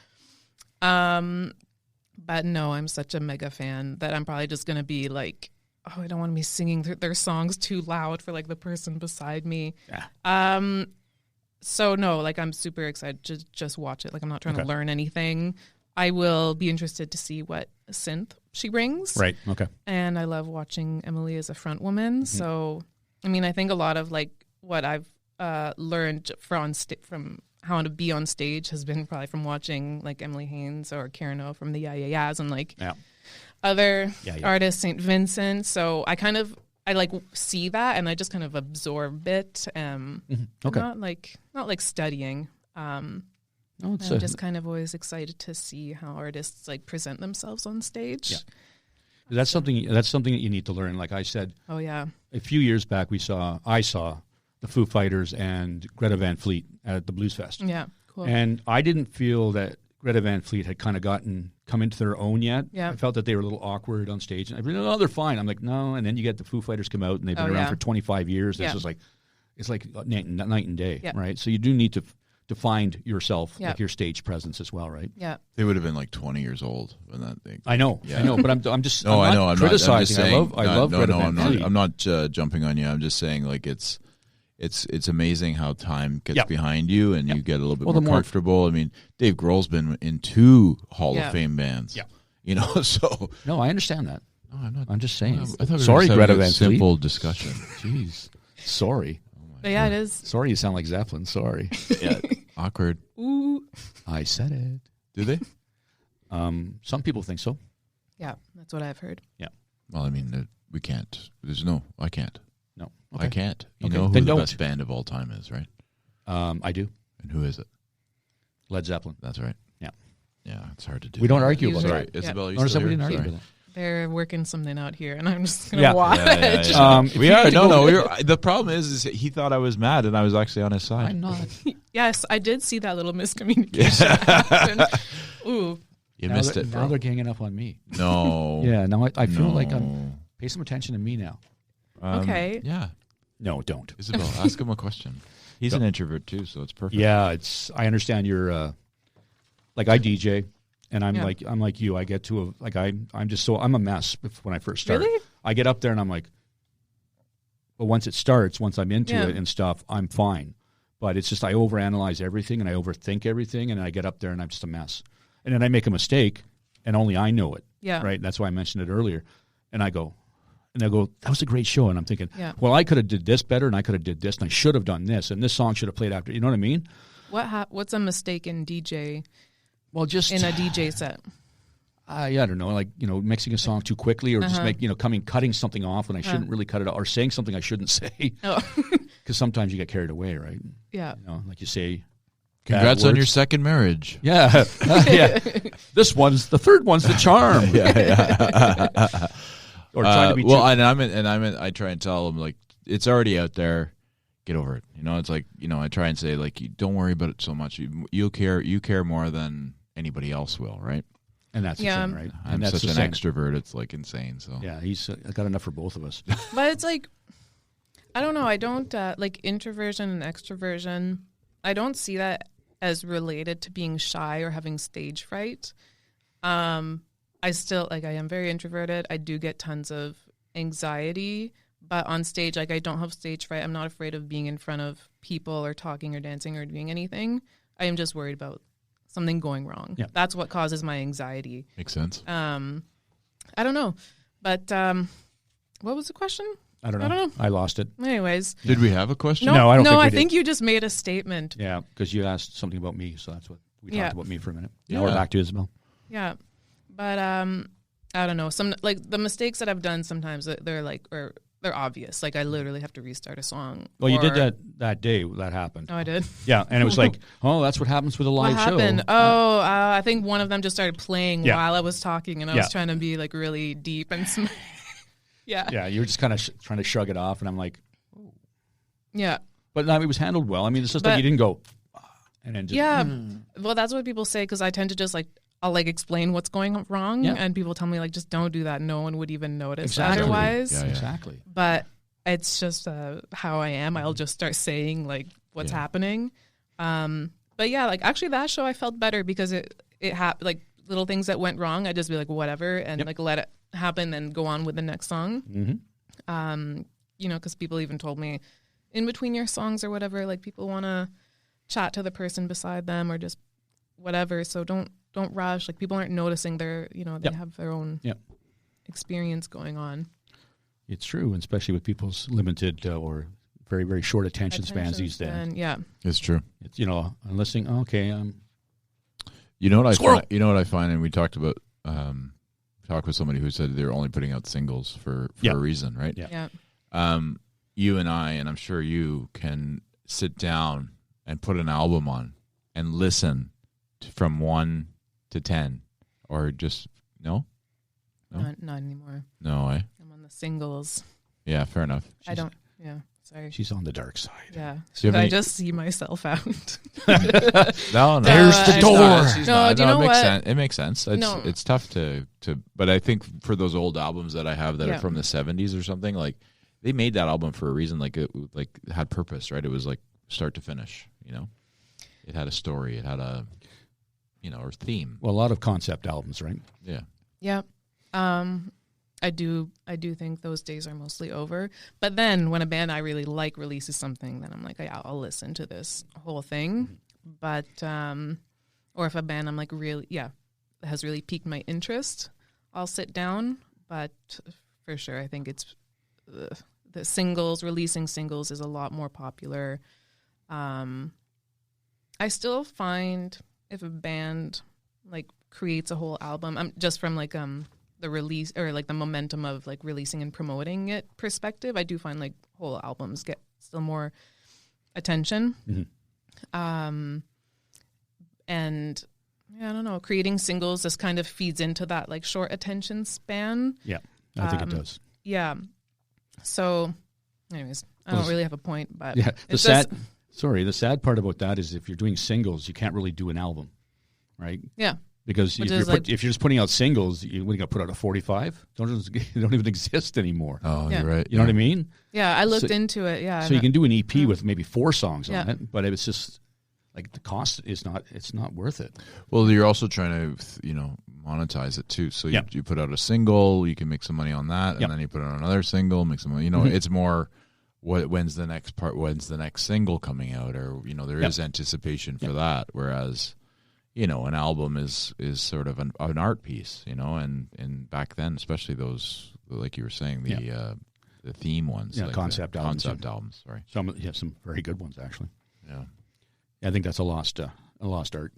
But no, I'm such a mega fan that I'm probably just going to be like, oh, I don't want to be singing their songs too loud for like the person beside me. Yeah. So no, like I'm super excited to just watch it. Like I'm not trying to learn anything. I will be interested to see what synth she brings. Right. Okay. And I love watching Emily as a front woman. Mm-hmm. So, I mean, I think a lot of like what I've learned from how to be on stage has been probably from watching like Emily Haynes or Karen O from the Yeah and like other artists, St. Vincent. So I like see that and I just kind of absorb it. Okay. Not like studying. I'm just kind of always excited to see how artists like present themselves on stage. Yeah. That's something that you need to learn. Like I said, a few years back, I saw the Foo Fighters and Greta Van Fleet at the Blues Fest. Yeah, cool. And I didn't feel that Greta Van Fleet had kind of come into their own yet. Yeah. I felt that they were a little awkward on stage. And everybody, they're fine. I'm like, no. And then you get the Foo Fighters come out, and they've been around for 25 years. Yeah. It's like night and day, right? So you do need to find yourself, like your stage presence as well, right? Yeah. They would have been like 20 years old when that thing. I know, but I'm just no, I'm not criticizing. I'm just saying, I love Greta Van Fleet. I'm not jumping on you. I'm just saying like it's amazing how time gets behind you and you get a little bit more comfortable. I mean, Dave Grohl's been in 2 Hall of Fame bands. Yeah. You know, so no, I understand that. No, I'm not. I'm just saying. I thought sorry, Greta Van Fleet. Simple discussion. Jeez. Sorry. But yeah, it is. Sorry, you sound like Zeppelin. Sorry. Yeah. Awkward. Ooh. I said it. Do they? Some people think so. Yeah, that's what I've heard. Yeah. Well, I mean, we can't. I can't. No. Okay. I can't. You know who the best band of all time is, right? I do. And who is it? Led Zeppelin. That's right. Yeah. Yeah, it's hard to do. We don't argue about that. that. Isabel, you still here? We didn't argue about that. They're working something out here, and I'm just going to watch. We are. No. The problem is he thought I was mad, and I was actually on his side. I'm not. Yes, I did see that little miscommunication happen. Ooh. You missed it, Now they're ganging up on me. No. Yeah, now I feel like pay some attention to me now. Okay. Yeah. No, don't. Isabel, ask him a question. He's an introvert, too, so it's perfect. Yeah, I understand you're, like I DJ. And I'm like you. I get to I'm a mess when I first start. Really? I get up there and I'm like, but once I'm into it and stuff, I'm fine. But it's just I overanalyze everything and I overthink everything, and I get up there and I'm just a mess. And then I make a mistake, and only I know it. Yeah. Right. That's why I mentioned it earlier. And I go, that was a great show. And I'm thinking, well, I could have did this better, and I could have did this, and I should have done this, and this song should have played after. You know what I mean? What's a mistake in DJ? Well, just in a DJ set. I don't know, like, mixing a song too quickly, or just cutting something off when I shouldn't really cut it off, or saying something I shouldn't say. Because sometimes you get carried away, right? Yeah. Like you say, congrats on your second marriage. Yeah. Yeah. The third one's the charm. Yeah. Or trying to be I try and tell them, like, it's already out there. Get over it. It's like, I try and say, like, don't worry about it so much. You care more than anybody else will, right? And that's the thing, right? I'm that's such an extrovert, it's like insane. So yeah, he's got enough for both of us. But it's like, I don't know. I don't like introversion and extroversion. I don't see that as related to being shy or having stage fright. I am very introverted. I do get tons of anxiety, but on stage, like, I don't have stage fright. I'm not afraid of being in front of people or talking or dancing or doing anything. I am just worried about something going wrong. Yeah. That's what causes my anxiety. Makes sense. I don't know. But what was the question? I don't know. I lost it. Anyways. Did we have a question? No, I don't think we I did. think you just made a statement. Yeah, because you asked something about me, so that's what we talked about me for a minute. Yeah. Now we're back to Isabel. Yeah. But I don't know. Some, like, the mistakes that I've done sometimes, they're obvious. Like, I literally have to restart a song. Well, you did that day that happened. Oh, I did? Yeah, and it was like, that's what happens with a live show. What happened? I think one of them just started playing while I was talking, and I was trying to be, like, really deep and yeah. Yeah, you were just kind of trying to shrug it off, and I'm like, oh. Yeah. But no, it was handled well. I mean, it's just like you didn't go, and then just. Yeah, well, that's what people say, because I tend to just, like, I'll like explain what's going wrong, Yeah. and people tell me like, just don't do that. No one would even notice Exactly. otherwise. Yeah. Exactly. But it's just how I am. I'll just start saying like what's happening. But yeah, like actually that show I felt better because it happened, like little things that went wrong. I'd just be like, whatever, and like let it happen and go on with the next song. Mm-hmm. You know, because people even told me in between your songs or whatever, like people want to chat to the person beside them or just whatever. So don't rush. Like people aren't noticing they have their own experience going on. It's true, and especially with people's limited or very, very short attention spans these days. Yeah. It's true. It's, I'm listening. Okay, You know what Squirrel! I find, and we talked with somebody who said they're only putting out singles for a reason, right? Yeah. You and I, and I'm sure you can sit down and put an album on and listen from 1 to 10, or just no. Not anymore. No, I'm on the singles. Yeah, fair enough. I don't. Yeah. Sorry. she's on the dark side. Yeah. Do you Should have I any- just see myself out? No, There's the she's door. not, she's No, not. do you know it makes what? sense. It makes sense. No. It's tough to, but I think for those old albums that I have that are from the 70s or something, like they made that album for a reason. Like it had purpose, right? It was like start to finish. It had a story. It had a, or theme. Well, a lot of concept albums, right? Yeah. Yeah. I do think those days are mostly over. But then when a band I really like releases something, then I'm like, yeah, I'll listen to this whole thing. But or if a band I'm like really has really piqued my interest, I'll sit down. But for sure, I think it's the singles, releasing singles is a lot more popular. I still find if a band like creates a whole album, just from like the release or like the momentum of like releasing and promoting it perspective, I do find like whole albums get still more attention. And yeah, I don't know, creating singles just kind of feeds into that like short attention span. Yeah, I think it does. Yeah. So anyways, I don't really have a point, but Yeah, the it's sad part about that is if you're doing singles, you can't really do an album, right? yeah. Because if you're just putting out singles, you got to put out a 45. They don't even exist anymore. Oh, Yeah. you're right. You know what I mean? Yeah, I looked into it. Yeah. So you can do an EP with maybe 4 songs on Yeah. it, but it's just like the cost is not. It's not worth it. Well, you're also trying to, monetize it too. So you put out a single, you can make some money on that, and then you put out another single, make some money. It's more when's the next single coming out, or there is anticipation for that. Whereas, an album is sort of an art piece, and back then, especially those, like you were saying, the theme ones, like concept albums. Concept albums, sorry. Some very good ones actually. Yeah. I think that's a lost art.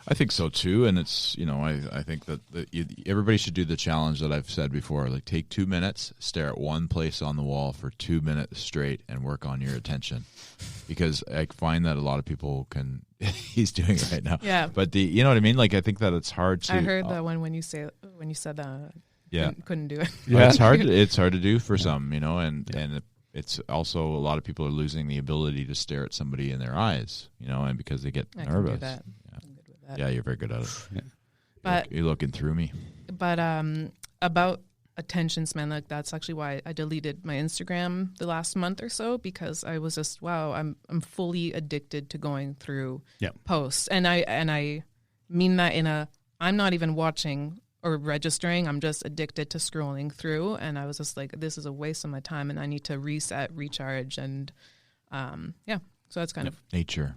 I think so too, and it's I think that everybody should do the challenge that I've said before. Like take 2 minutes, stare at one place on the wall for 2 minutes straight, and work on your attention, because I find that a lot of people can. He's doing it right now. Yeah, but you know what I mean. Like I think that it's hard to. I heard that when you said that. Yeah, couldn't do it. Yeah, it's hard. It's hard to do for some, and it's also a lot of people are losing the ability to stare at somebody in their eyes, and because they get nervous. Can do that. I'm good with that. Yeah, you're very good at it. Yeah. But you're looking through me. But about attention span, like that's actually why I deleted my Instagram the last month or so, because I was just I'm fully addicted to going through posts, and I mean that I'm not even watching or registering. I'm just addicted to scrolling through, and I was just like, this is a waste of my time, and I need to reset, recharge, and so that's kind of nature,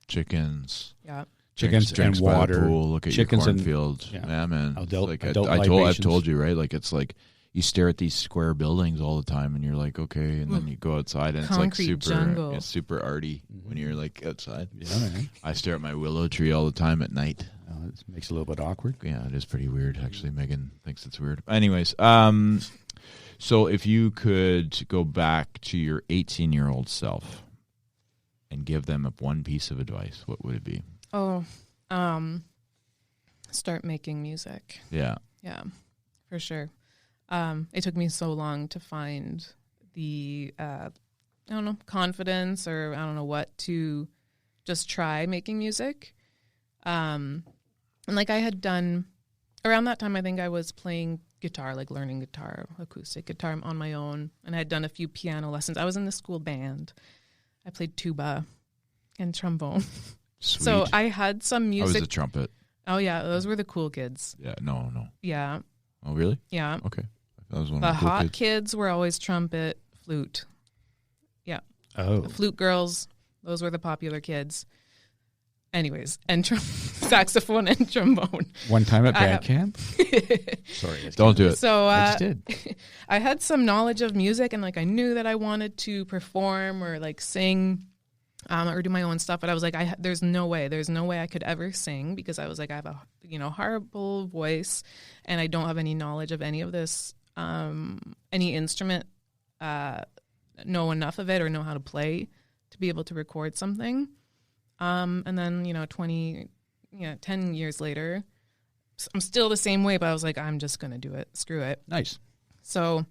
chickens, chickens, chickens drinks and by water. the pool, look at chickens your and- cornfield. yeah. Yeah, man. Adult I've libations. told you, right? Like it's like you stare at these square buildings all the time, and you're like, okay, and then you go outside, and Concrete it's like jungle. it's super arty when you're like outside. Yeah, right. I stare at my willow tree all the time at night. It makes it a little bit awkward. Yeah, it is pretty weird. Actually, Megan thinks it's weird. Anyways, so if you could go back to your 18-year-old self and give them one piece of advice, what would it be? Start making music. Yeah. Yeah, for sure. It took me so long to find the confidence, or I don't know what, to just try making music. And like I had done around that time, I think I was playing guitar, like learning guitar, acoustic guitar on my own. And I had done a few piano lessons. I was in the school band. I played tuba and trombone. Sweet. So I had some I music. was a trumpet. Oh, yeah. Those were the cool kids. Yeah, no. Yeah. Oh, really? Yeah. Okay. That was one The of the cool hot kids. kids were always trumpet, flute. Yeah. Oh, The flute girls, those were the popular kids. Anyways, and saxophone and trombone. one time at I band have- camp. Sorry, I Don't do it. So I just did. I had some knowledge of music, and like I knew that I wanted to perform or like sing or do my own stuff. But I was like, there's no way I could ever sing, because I was like, I have a horrible voice, and I don't have any knowledge of any of this, any instrument, know enough of it or know how to play to be able to record something. And then 10 years later, I'm still the same way, but I was like, I'm just gonna do it. Screw it. Nice. So,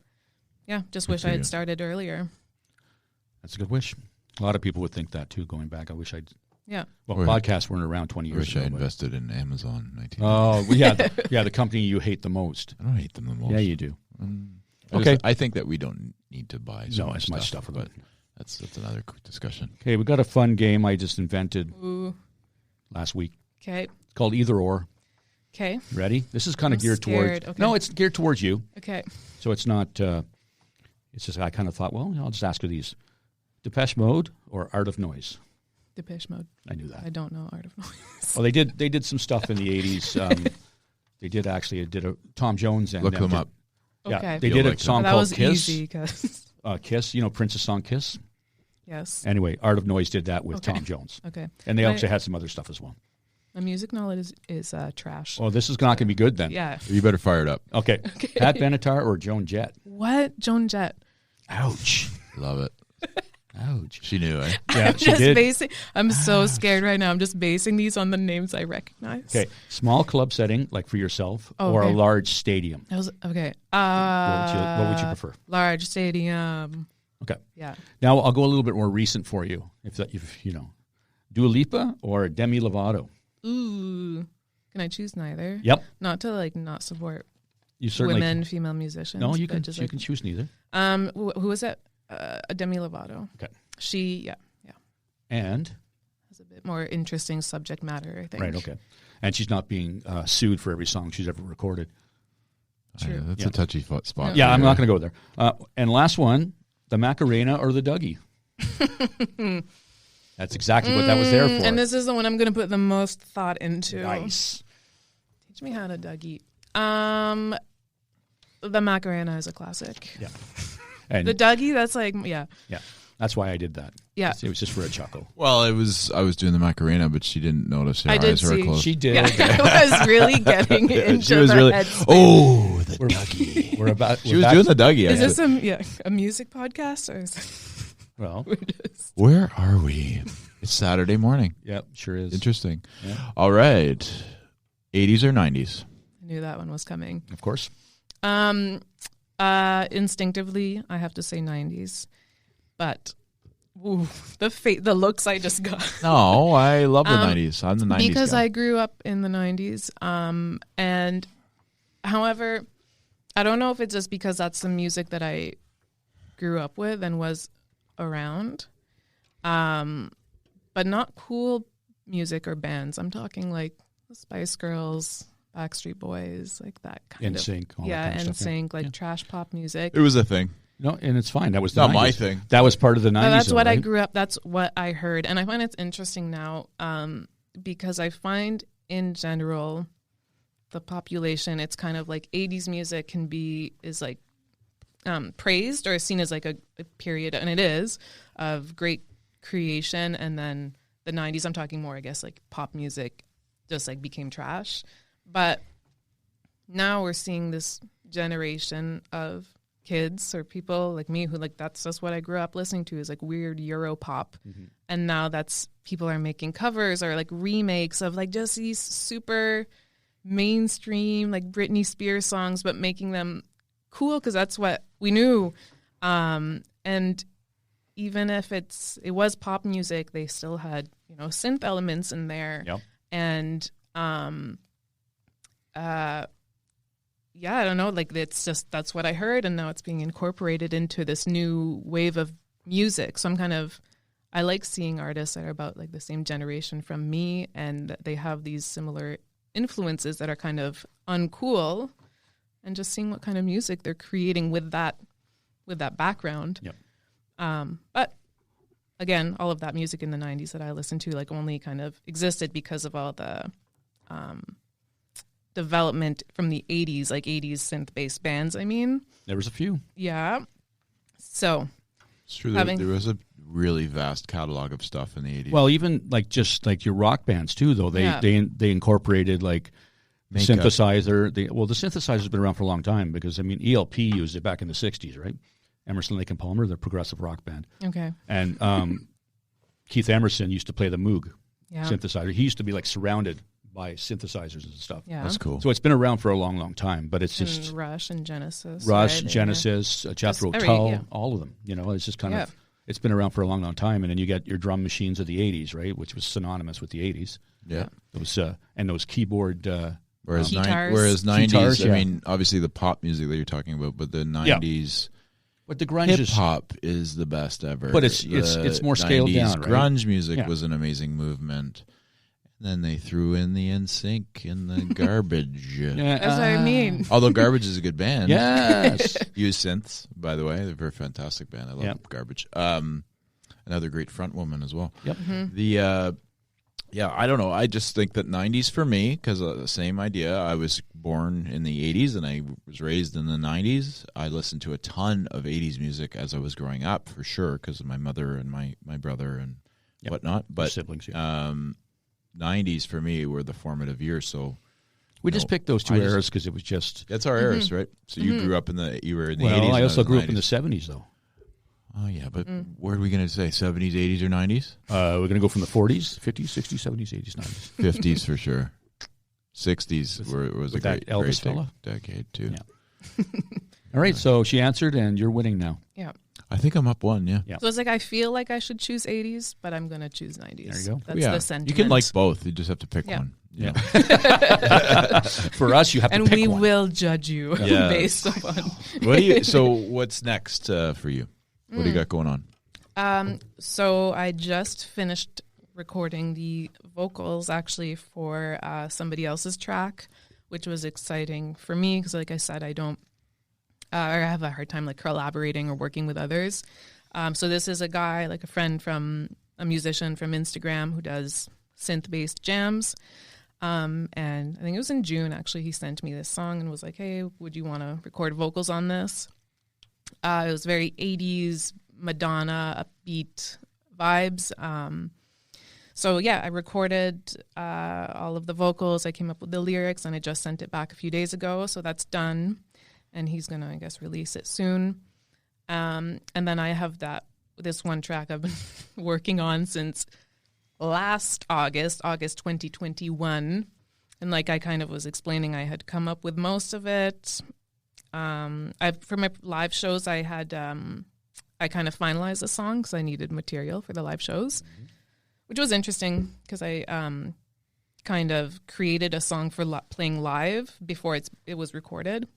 yeah, just wish for I you. had started earlier. That's a good wish. A lot of people would think that too. Going back, I wish I'd. Yeah. Well, Or- podcasts weren't around 20 I years wish ago. I but- invested in Amazon 19. Oh, well, yeah, the company you hate the most. I don't hate them the most. Yeah, you do. Okay. I think that we don't need to buy so No, much as much stuff, but that's another quick discussion. Okay, we got a fun game I just invented Ooh. last week. Okay. It's called Either Or. Okay. Ready? This is kind of I'm geared scared. towards. Okay. No, it's geared towards you. Okay. So it's not. It's just I kind of thought, well, I'll just ask her these: Depeche Mode or Art of Noise. Depeche Mode. I knew that. I don't know Art of Noise. Well, they did some stuff in the 80s. They did actually. It did a Tom Jones and Look them did- up. Yeah, Okay. they Feel did a like song that called was Kiss. easy because Kiss, Prince's song Kiss. yes. Anyway, Art of Noise did that with Okay. Tom Jones, Okay. and they My- actually had some other stuff as well. My music knowledge is trash. Well, this is not going to be good then. Yeah. You better fire it up. Okay. Pat Benatar or Joan Jett? What? Joan Jett. Ouch. Love it. Ouch. She knew, eh? Yeah, she Just did. basing. I'm so scared right now. I'm just basing these on the names I recognize. Okay. Small club setting, like for yourself, Oh, or a okay. large stadium. That was okay. What would you prefer? Large stadium. Okay. Yeah. Now I'll go a little bit more recent for you. If Dua Lipa or Demi Lovato. Ooh. Can I choose neither? Yep. Not to not support You certainly women, female musicians. No, you but can. just, You can choose neither. Who was that? Demi Lovato. Okay. She And has a bit more interesting subject matter, I think. right. Okay. And she's not being sued for every song she's ever recorded. True. That's Yeah. a touchy spot. Yeah, for I'm you, not eh? going to go there. And last one, the Macarena or the Dougie. That's exactly what that was there for. And this is the one I'm going to put the most thought into. Nice. Teach me how to Dougie. The Macarena is a classic. Yeah. And The Dougie, that's like, yeah. yeah, that's why I did that. Yeah. It was just for a chuckle. Well, I was doing the Macarena, but she didn't notice her I did eyes were see. closed. She did. Yeah, I was really getting into she was the really. headspace. Oh, the Dougie. We're about. She was doing the Dougie. Is actually. this a music podcast or is it well. Where are we? It's Saturday morning. Yeah, sure is. Interesting. Yeah. All right. 80s or 90s? I knew that one was coming. Of course. Instinctively, I have to say 90s, but the looks I just got. No, I love the 90s. I'm the 90s Because guy. I grew up in the 90s. And however, I don't know if it's just because that's the music that I grew up with and was around. But not cool music or bands. I'm talking like the Spice Girls, Backstreet Boys, like that kind of. NSYNC, all that Yeah, kind of stuff, NSYNC, like yeah. trash pop music. It was a thing. No, and it's fine. That was the Not 90s. my thing. That was part of the 90s. But that's though, what I right? grew up. That's what I heard, and I find it's interesting now because I find in general the population, it's kind of like 80s music is like praised or seen as like a period, and it is, of great creation, and then the 90s, I'm talking more, I guess, like pop music just like became trash. But now we're seeing this generation of kids or people like me who like that's just what I grew up listening to is like weird Euro pop. Mm-hmm. And now that's people are making covers or like remakes of like just these super mainstream like Britney Spears songs, but making them cool because that's what we knew. And even if it was pop music, they still had, synth elements in there. Yep. And yeah, I don't know. Like, it's just, that's what I heard. And now it's being incorporated into this new wave of music. So I like seeing artists that are about like the same generation from me, and they have these similar influences that are kind of uncool, and just seeing what kind of music they're creating with that background. Yep. But again, all of that music in the 90s that I listened to like only kind of existed because of all the development from the 80s, like 80s synth-based bands, I mean. There was a few. Yeah. So It's true. There was a really vast catalog of stuff in the 80s. Well, even like just like your rock bands too, though they incorporated like Makeup. synthesizer. The synthesizer's been around for a long time because I mean ELP used it back in the '60s, right? Emerson, Lake and Palmer, the progressive rock band, okay. and Keith Emerson used to play the Moog Yeah. synthesizer. He used to be like surrounded by synthesizers and stuff. Yeah. That's cool. So it's been around for a long, long time, but it's And just Rush and Genesis. Rush, right? Genesis, Jethro Just Tull, yeah. all of them. You know, it's just kind Yeah. of, it's been around for a long, long time. And then you get your drum machines of the 80s, right, which was synonymous with the 80s. Yeah. Those and those keyboard. Whereas Guitars. 90s, Guitars, yeah. I mean, obviously the pop music that you're talking about, but the 90s But the grunge hip is. hop is the best ever. But it's more scaled 90s down, right? Grunge music Yeah. was an amazing movement. Then they threw in the NSYNC in the garbage. That's what I mean. Although Garbage is a good band. Yes. Youve synths, by the way. They're a very fantastic band. I love Yep. Garbage. Another great front woman as well. Yep. The I don't know. I just think that 90s for me, because the same idea. I was born in the 80s and I was raised in the 90s. I listened to a ton of 80s music as I was growing up, for sure, because of my mother and my brother and Yep. whatnot. But siblings, yeah. 90s for me were the formative years. So We just picked those two I just- eras because it was just. that's our eras, right? So you grew up you were in the 80s. Well, I and also was grew up in the 90s. 70s, though. Oh, yeah, but what are we going to say? 70s, 80s, or 90s? We're going to go from the 40s, 50s, 60s, 70s, 80s, 90s. 50s for sure. 60s was a with that great, Elvis great fella? decade, too. Yeah. All right, so she answered, and you're winning now. Yeah. I think I'm up one, yeah. Yeah. So it's like I feel like I should choose 80s, but I'm going to choose 90s. There you go. That's Yeah. the sentiment. You can like both. You just have to pick Yeah. one. Yeah. For us, you have to and pick we one. will judge you Yeah. based upon. So what's next for you? What do you got going on? So I just finished recording the vocals actually for somebody else's track, which was exciting for me because, like I said, I don't, or I have a hard time like collaborating or working with others. So this is a guy, like a musician from Instagram who does synth-based jams. And I think it was in June, actually, he sent me this song and was like, hey, would you want to record vocals on this? It was very 80s Madonna upbeat vibes. So yeah, I recorded all of the vocals. I came up with the lyrics and I just sent it back a few days ago. So that's done. And he's going to, I guess, release it soon. And then I have this one track I've been working on since last August 2021. And like I kind of was explaining, I had come up with most of it. For my live shows, I had I kind of finalized the song because I needed material for the live shows, which was interesting because I kind of created a song for playing live before it was recorded.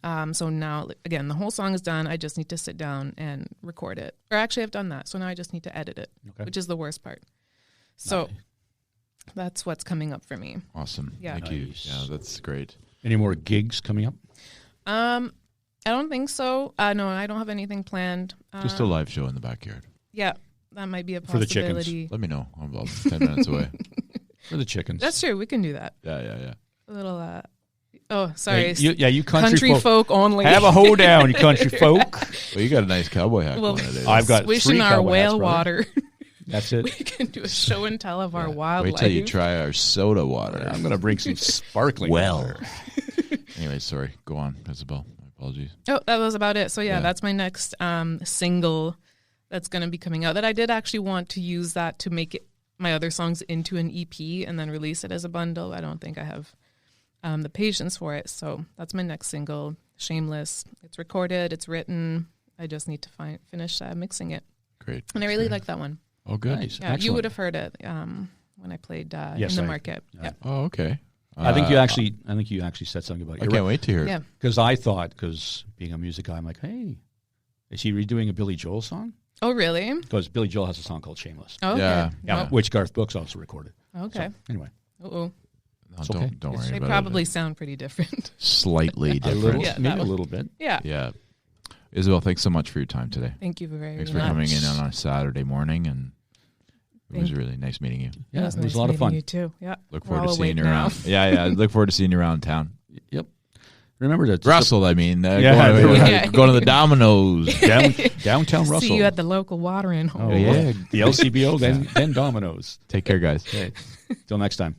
So now, again, the whole song is done. I just need to sit down and record it. Or actually, I've done that. So now I just need to edit it, which is the worst part. So that's what's coming up for me. Awesome. Yeah. Thank you. Nice. Yeah, that's great. Any more gigs coming up? I don't think so. No, I don't have anything planned. Just a live show in the backyard. Yeah, that might be a For the chickens. possibility. Let me know. I'm about 10 minutes away. For the chickens. That's true. We can do that. Yeah. A little. Oh, sorry. You country folk only. Have a hoedown, you country folk. Well, you got a nice cowboy hat Well, going today. I've got Swishing 3 our cowboy hats, whale brother. water. That's We it. can do a show and tell of our wildlife. Wait till you try our soda water. I'm going to bring some sparkling water. Anyway, sorry. Go on, Isabel. My apologies. Oh, that was about it. So Yeah. that's my next single that's going to be coming out. That I did actually want to use that to make my other songs into an EP and then release it as a bundle. I don't think I have the patience for it. So that's my next single, Shameless. It's recorded. It's written. I just need to finish mixing it. Great. And I really like that one. Oh, good. Nice. Yeah, you Excellent. would have heard it when I played Yes, in the I- market. Yeah. Oh, okay. I think you actually said something about it. I can't wait to hear it. Yeah. Because being a music guy, I'm like, hey, is he redoing a Billy Joel song? Oh, really? Because Billy Joel has a song called Shameless. Oh, okay. Yeah. Yeah, which Garth Brooks also recorded. Okay. So, anyway, Uh-oh. No, It's okay. don't worry They about probably it. sound pretty different. Slightly a different. little, Yeah, maybe that a one. little bit. Yeah. Yeah. Isabel, thanks so much for your time today. Thank you very Thanks much. for coming in on a Saturday morning, and it was Thank- really nice meeting you. Yeah, It was a nice lot of meeting fun. You too. Yeah. Look We're forward to all seeing you awake now. around. Yeah. Look forward to seeing you around town. Yep. Remember to Russell, I mean, Yeah, going to the Domino's. downtown Russell. See you at the local watering hole. Oh, Yeah. the LCBO, then Domino's. Take care, guys. Okay. Till next time.